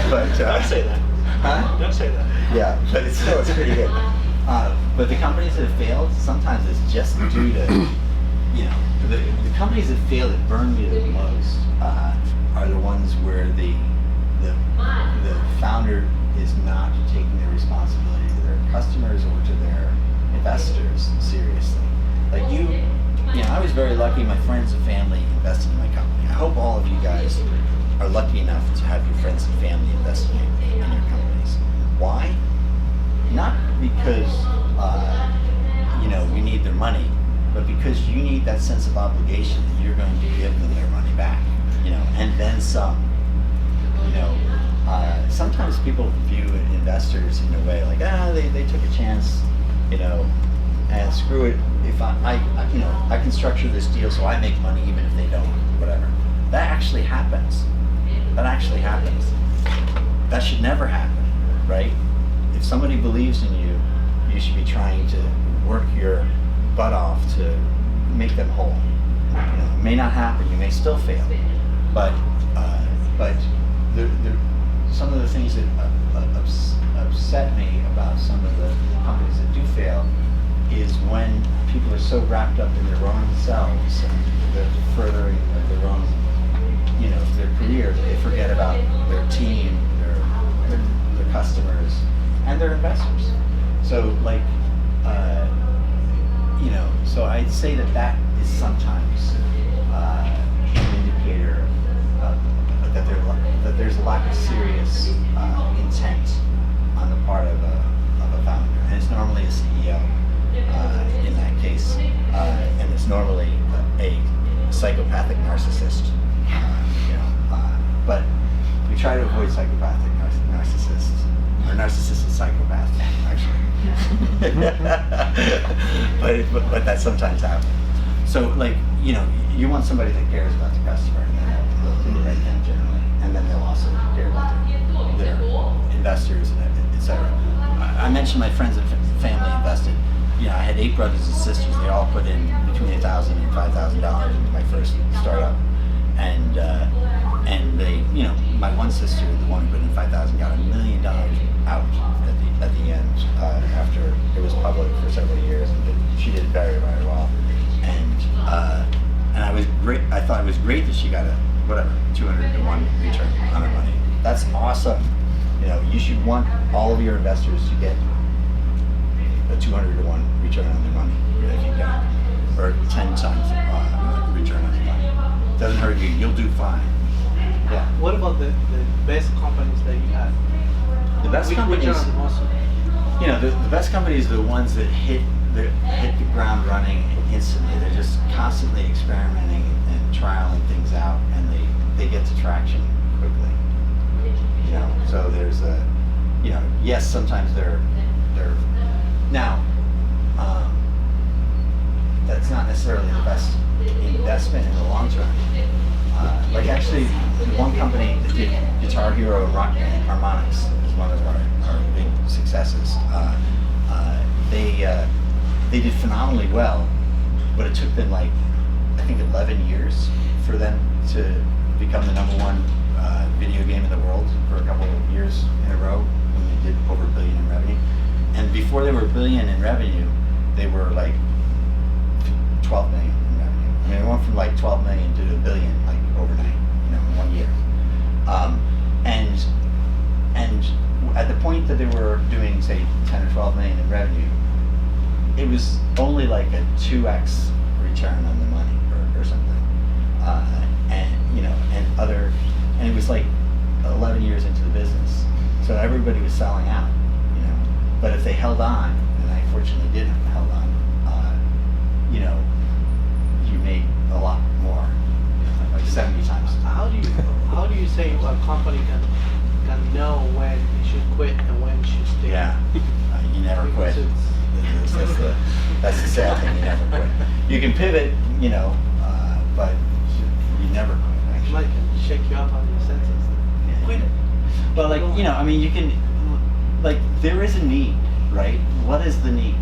Don't say that. Huh? Don't say that. Yeah, but it's pretty good. But the companies that have failed, sometimes it's just due to, the companies that fail that burn me the most are the ones where the founder is not taking their responsibility to their customers or to their investors seriously. Like I was very lucky. My friends and family invested in my company. I hope all of you guys are lucky enough to have your friends and family investing in your companies. Why? Not because we need their money, but because you need that sense of obligation that you're going to give them their money back, and then some. Sometimes people view investors in a way like, they took a chance, and screw it. If I can structure this deal so I make money even if they don't, whatever. That actually happens. That should never happen, right? If somebody believes in you, you should be trying to work your butt off to make them whole. It may not happen. You may still fail, but some of the things that upset me about some of the companies that do fail is when people are so wrapped up in their own selves and the furthering of their own, their career, that they forget about their team, their customers, and their investors. So so I'd say that is sometimes an indicator that there's a lack of serious intent on the part of a founder, and it's normally a CEO in that case, and it's normally a psychopathic narcissist. But we try to avoid psychopathic narcissists, or narcissistic psychopaths, actually. but that sometimes happens. So, you want somebody that cares about the customer, and then they'll do the right thing generally, and then they'll also care about their investors, etc. I mentioned my friends and family invested. I had 8 brothers and sisters. They all put in between $1,000 and $5,000 into my first startup, and they, my one sister, the one who put in $5,000, got $1 million out at the end after it was public for several years, and she did very, very well. And I was great. I thought it was great that she got a 200-to-1 return on her money. That's awesome. You should want all of your investors to get a 200-to-1 return on their money if you can, or 10 times return on their money. Doesn't hurt you. You'll do fine. Yeah. What about the best companies that you had? The best companies. The best companies are the ones that hit the ground running instantly. They're just constantly experimenting and trialing things out, and they get to traction quickly. So there's yes, sometimes they're now. That's not necessarily the best investment in the long term. Actually, one company that did Guitar Hero and Rock Band, Harmonix, is one of our big successes. They did phenomenally well, but it took them I think 11 years for them to become the #1 video game in the world for a couple of years in a row when they did over $1 billion in revenue. And before they were $1 billion in revenue, they were 12 million in revenue. I mean, it went from 12 million to $1 billion overnight, in 1 year. And at the point that they were doing, say, 10 or 12 million in revenue, it was only a 2x return on the money or something. And it was 11 years into the business, so everybody was selling out, But if they held on, and I fortunately did held on, you made a lot more, 70 times. How do you say a company can know when it should quit and when it should stay? Yeah, You can pivot, but you never quit, actually. Somebody can shake you up on your senses. Yeah. Quit it. Well, you can, there is a need, right? What is the need?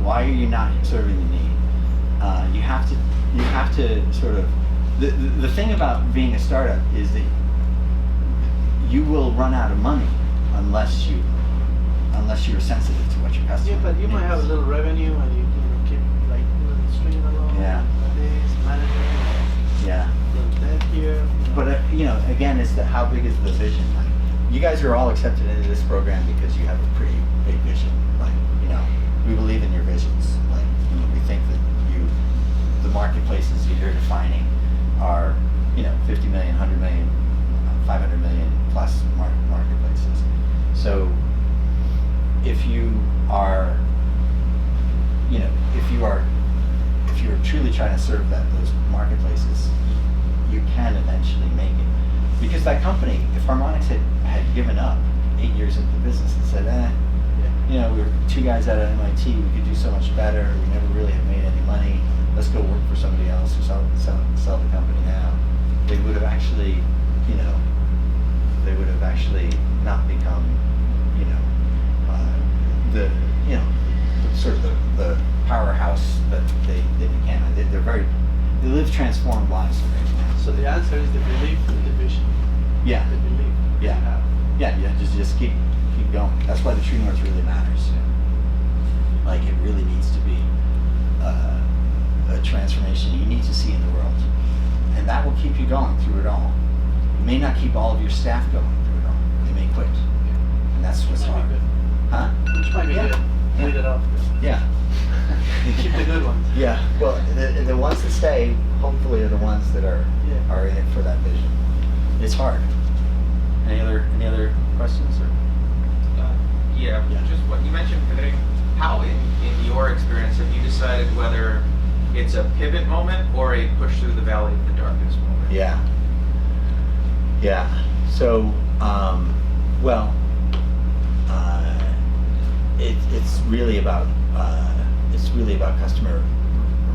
Why are you not serving the need? You have to sort of, the thing about being a startup is that you will run out of money unless you're sensitive to what your customer Yeah, but you might have a needs. little revenue and you keep stringing along. Yeah. This, managing, Yeah. little debt here. But again, it's how big is the vision? Like, you guys are all accepted into this program because you have a pretty big vision. Like, we believe in your visions. Like, we think that the marketplaces you're defining are, 50 million, 100 million, 500 million plus marketplaces. So, if you are truly trying to serve those marketplaces, you can eventually make it. Because that company, if Harmonix had given up 8 years into the business and said, we were two guys out of MIT, we could do so much better, we never really have made any money, let's go work for somebody else or sell the company now, they would have actually, not become, the powerhouse that they became. They live transformed lives right now. So the answer is the belief in the vision. Yeah. The belief. Yeah. You have. Yeah, just keep going. That's why the true north really matters. Like, it really needs to be a transformation you need to see in the world, and that will keep you going through it all. It may not keep all of your staff going through it all. They may quit, and that's what's Might hard. be good. Huh? Which might be Yeah. good. Weed it off. Yeah. Keep the good ones. Yeah. Well, the ones that stay, hopefully, are the ones that are in it for that vision. It's hard. Any other questions or? Yeah, Yeah. just what you mentioned pivoting. How, in your experience, have you decided whether it's a pivot moment or a push through the valley of the darkest moment? Yeah. So, it's really about customer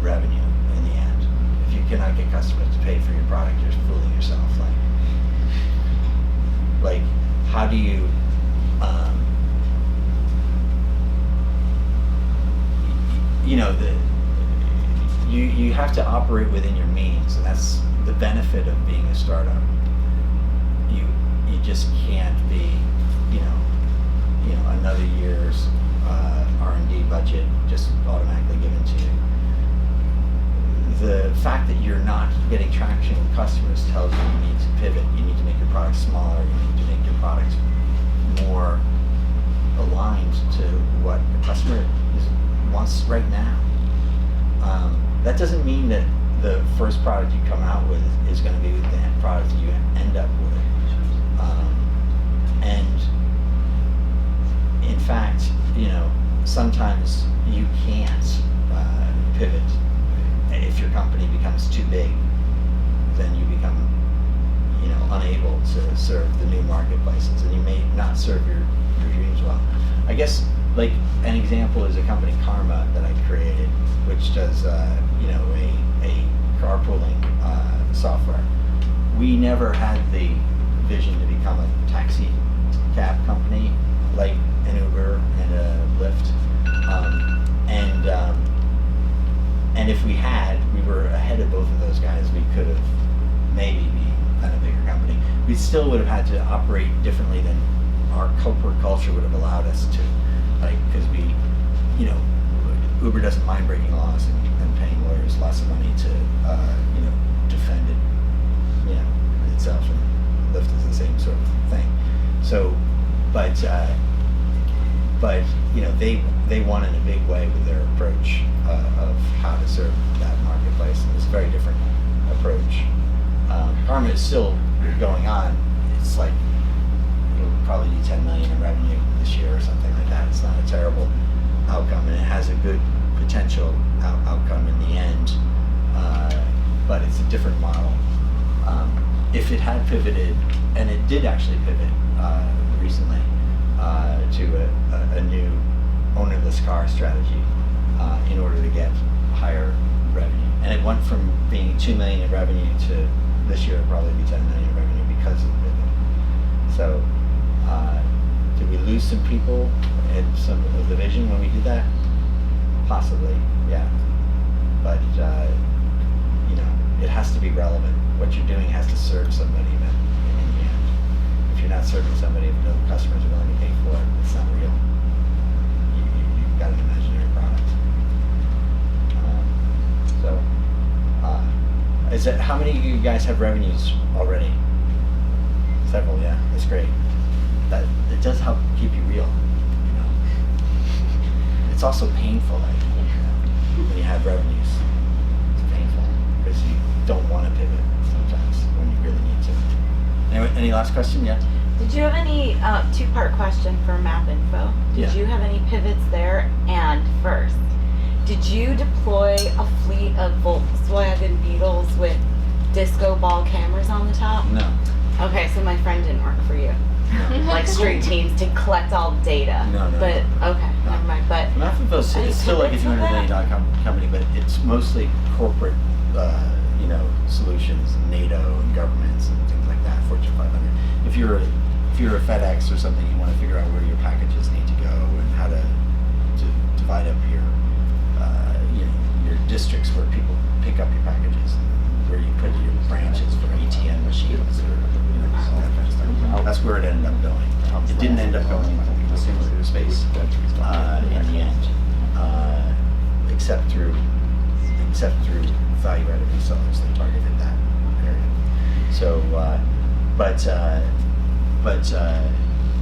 revenue in the end. If you cannot get customers to pay for your product, you're fooling yourself. Like how do you? You have to operate within your means, and that's the benefit of being a startup. You just can't be, another year's R&D budget just automatically given to you. The fact that you're not getting traction with customers tells you need to pivot. You need to make your product smaller. You need to make your product more aligned to what the customer wants right now. That doesn't mean that the first product you come out with is going to be the product that you end up with. And in fact, sometimes you can't pivot. If your company becomes too big, then you become, unable to serve the new marketplaces, and you may not serve your dreams well. I guess, like, an example is a company, Karma, that I created, which does, a carpooling software. We never had the vision to become a taxi cab company like an Uber and a Lyft. And if we had, we were ahead of both of those guys. We could have maybe been a bigger company. We still would have had to operate differently than our corporate culture would have allowed us to. Because we, Uber doesn't mind breaking laws and paying lawyers lots of money to, defend it, itself, and Lyft is the same sort of thing. So, but they won in a big way with their approach of how to serve that marketplace, and it's a very different approach. Karma is still going on. It's like it'll probably do 10 million in revenue this year or something like that. It's not a terrible outcome, and it has a good potential outcome in the end. But it's a different model. If it had pivoted, and it did actually pivot recently to a new ownerless car strategy in order to get higher revenue. And it went from being 2 million in revenue to this year it'll probably be 10 million in revenue because of the pivot. So, did we lose some people in some of the vision when we did that? Possibly, yeah. But, you know, it has to be relevant. What you're doing has to serve somebody in the end. If you're not serving somebody, if no customers are willing to pay for it, it's not real. You've got an imaginary product. Is it, how many of you guys have revenues already? Several, yeah, that's great. That, it does help keep you real, you know. It's also painful, like, when you have revenues. It's painful, because you don't want to pivot sometimes when you really need to. Anyway, any last question? Yeah? Did you have any, two-part question for Map Info? Did Yeah. you have any pivots there? And first, did you deploy a fleet of Volkswagen Beetles with disco ball cameras on the top? No. Okay, so my friend didn't work for you. Like straight teams to collect all data. No. But, okay, No. never mind. But Mafinfo Any is still like a pivots with $200 that? million company, but it's mostly corporate, you know, solutions, NATO and governments and things like that, Fortune 500. If you're a FedEx or something, you want to figure out where your packages need to go and how to divide up your, you know, your districts where people pick up your packages, where you put your branches for ATM machines or, you know, all that kind of stuff. That's where it ended up going. It didn't end up going into the consumer space in the end, except through value-added resellers that targeted that area. So,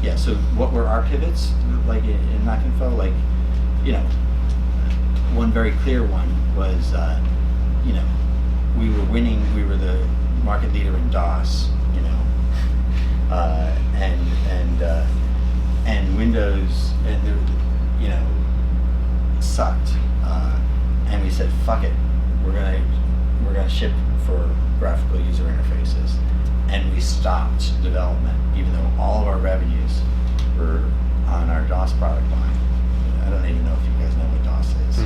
yeah. So, what were our pivots like in Macinfo? Like, you know, one very clear one was, you know, we were winning. We were the market leader in DOS. You know, and Windows, and you know, sucked. And we said, fuck it, we're gonna ship for graphical user interfaces, and we stopped development, even though all of our revenues were on our DOS product line. I don't even know if you guys know what DOS is.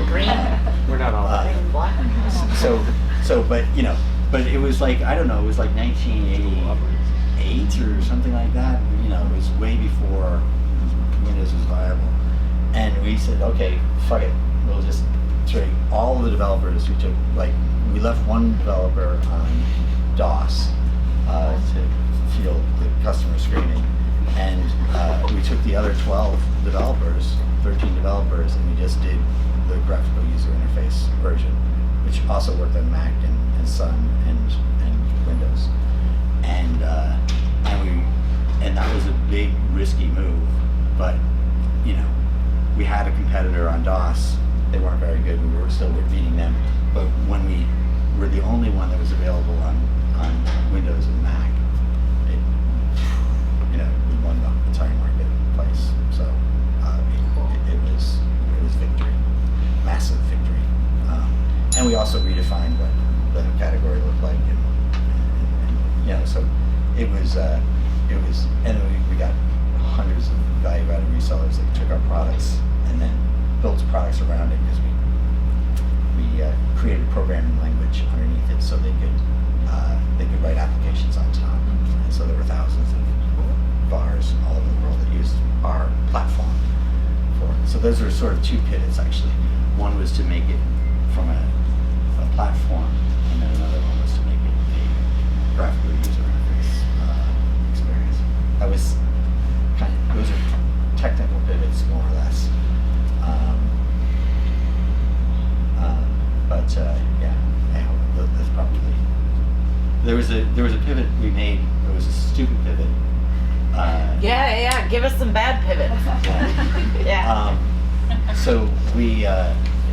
green, We're not all green and black. So, but you know, but it was like, I don't know, it was like 1988 or something like that. You know, it was way before Windows was viable. And we said, okay, fuck it, we'll just trade all of the developers who took, like, we left one developer on DOS to field the customer screening. And we took the other 13 developers, and we just did the graphical user interface version, which also worked on Mac and Sun and Windows. And that was a big, risky move. But, you know, we had a competitor on DOS. They weren't very good. We were still beating them. But when we were the only one that was available on Windows and Mac, you know, we won the entire marketplace. So it was victory, massive victory. And we also redefined what the category looked like, and you know, so it was, and we got hundreds of value-added resellers that took our products and then built products around it, because we created programming language underneath it so they could write applications on top. And so there were thousands of VARs all over the world that used our platform for it. So those are sort of two pivots, actually. One was to make it from a platform, and then another one was to make it a graphical user interface experience. That was those are technical pivots, more or less. Yeah, I hope that's probably. There was a pivot we made. It was a stupid pivot. Yeah, give us some bad pivots. Yeah. So we,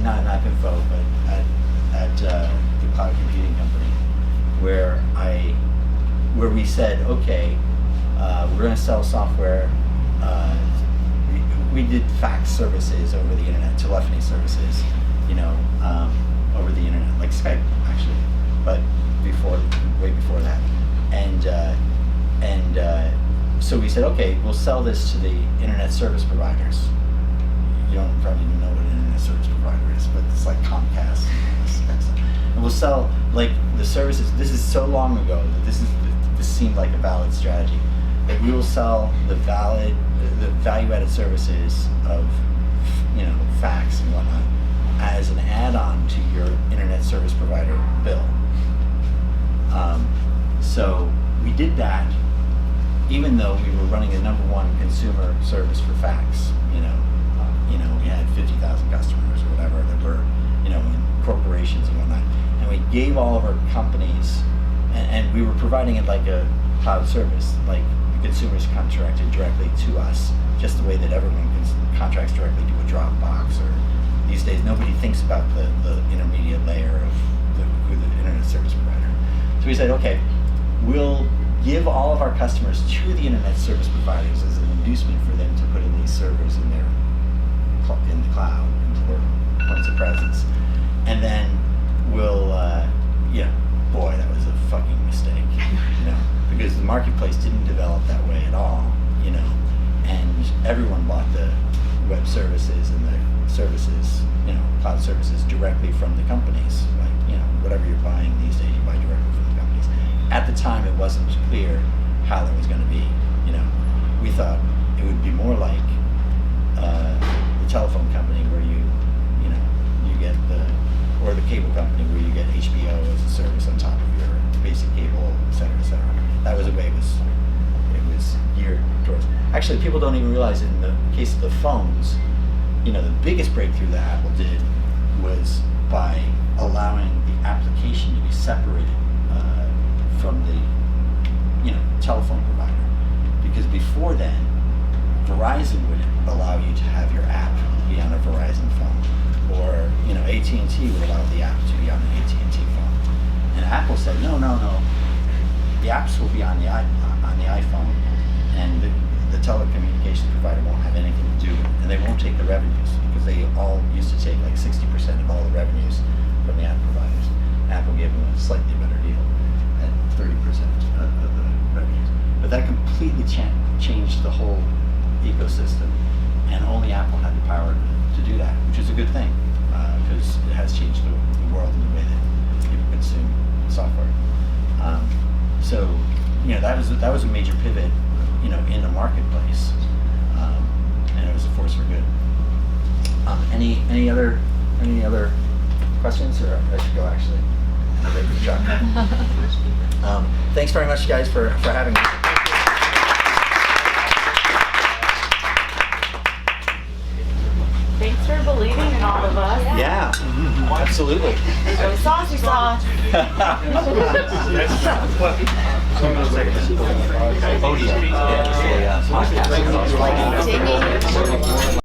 not in Info, but at the cloud computing company, where we said, okay, we're going to sell software. We did fax services over the internet, telephony services, you know, over the internet, like Skype actually, but way before that, and so we said, okay, we'll sell this to the internet service providers. don't probably even know what an internet service provider is, but it's like Comcast and this kind of stuff. And we'll sell like the services. This is so long ago that this seemed like a valid strategy. That we will sell the value-added services of, you know, fax and whatnot as an add-on to your internet service provider bill. So we did that, even though we were running the #1 consumer service for fax. We had 50,000 customers or whatever that were, in corporations and whatnot, and we gave all of our companies, and we were providing it like a cloud service, like the consumers contracted directly to us, just the way that everyone contracts directly to a Dropbox, or these days nobody thinks about the intermediate layer of the internet service provider. So we said, okay, we'll give all of our customers to the internet service providers as an inducement for them to put in these servers in the cloud, or points of presence, and then we'll, boy, that was a fucking mistake, because the marketplace didn't develop that way at all, and everyone bought the web services and the services, cloud services directly from the companies. Like, whatever you're buying these days, you buy directly from the companies. At the time, it wasn't clear how that was going to be. We thought it would be more like the telephone company where you get or the cable company where you get HBO as a service on top of your basic cable, et cetera, et cetera. That was the way it was geared towards. Actually, people don't even realize in the case of the phones, the biggest breakthrough that Apple did was by allowing the application to be separated from the telephone provider. Because before then, Verizon would allow you to have your app be on a Verizon phone, or AT&T would allow the app to be on an AT&T phone. And Apple said, no, the apps will be on the iPhone, and the telecommunications provider won't have anything to do with it, and they won't take the revenues, because they all used to take like 60% of all the revenues from the app providers. Apple gave them a slightly better deal at 30% of the revenues. But that completely changed the whole ecosystem, and only Apple had the power to do that, which is a good thing, because it has changed the world in the way that people consume software. So that was a major pivot, in the marketplace, and it was a force for good. Any other questions, or I should go actually? I'm ready for Chuck. Thanks very much, guys, for having me. Thanks for believing in all of us. Yeah, absolutely. Go saucy sauce. Odie.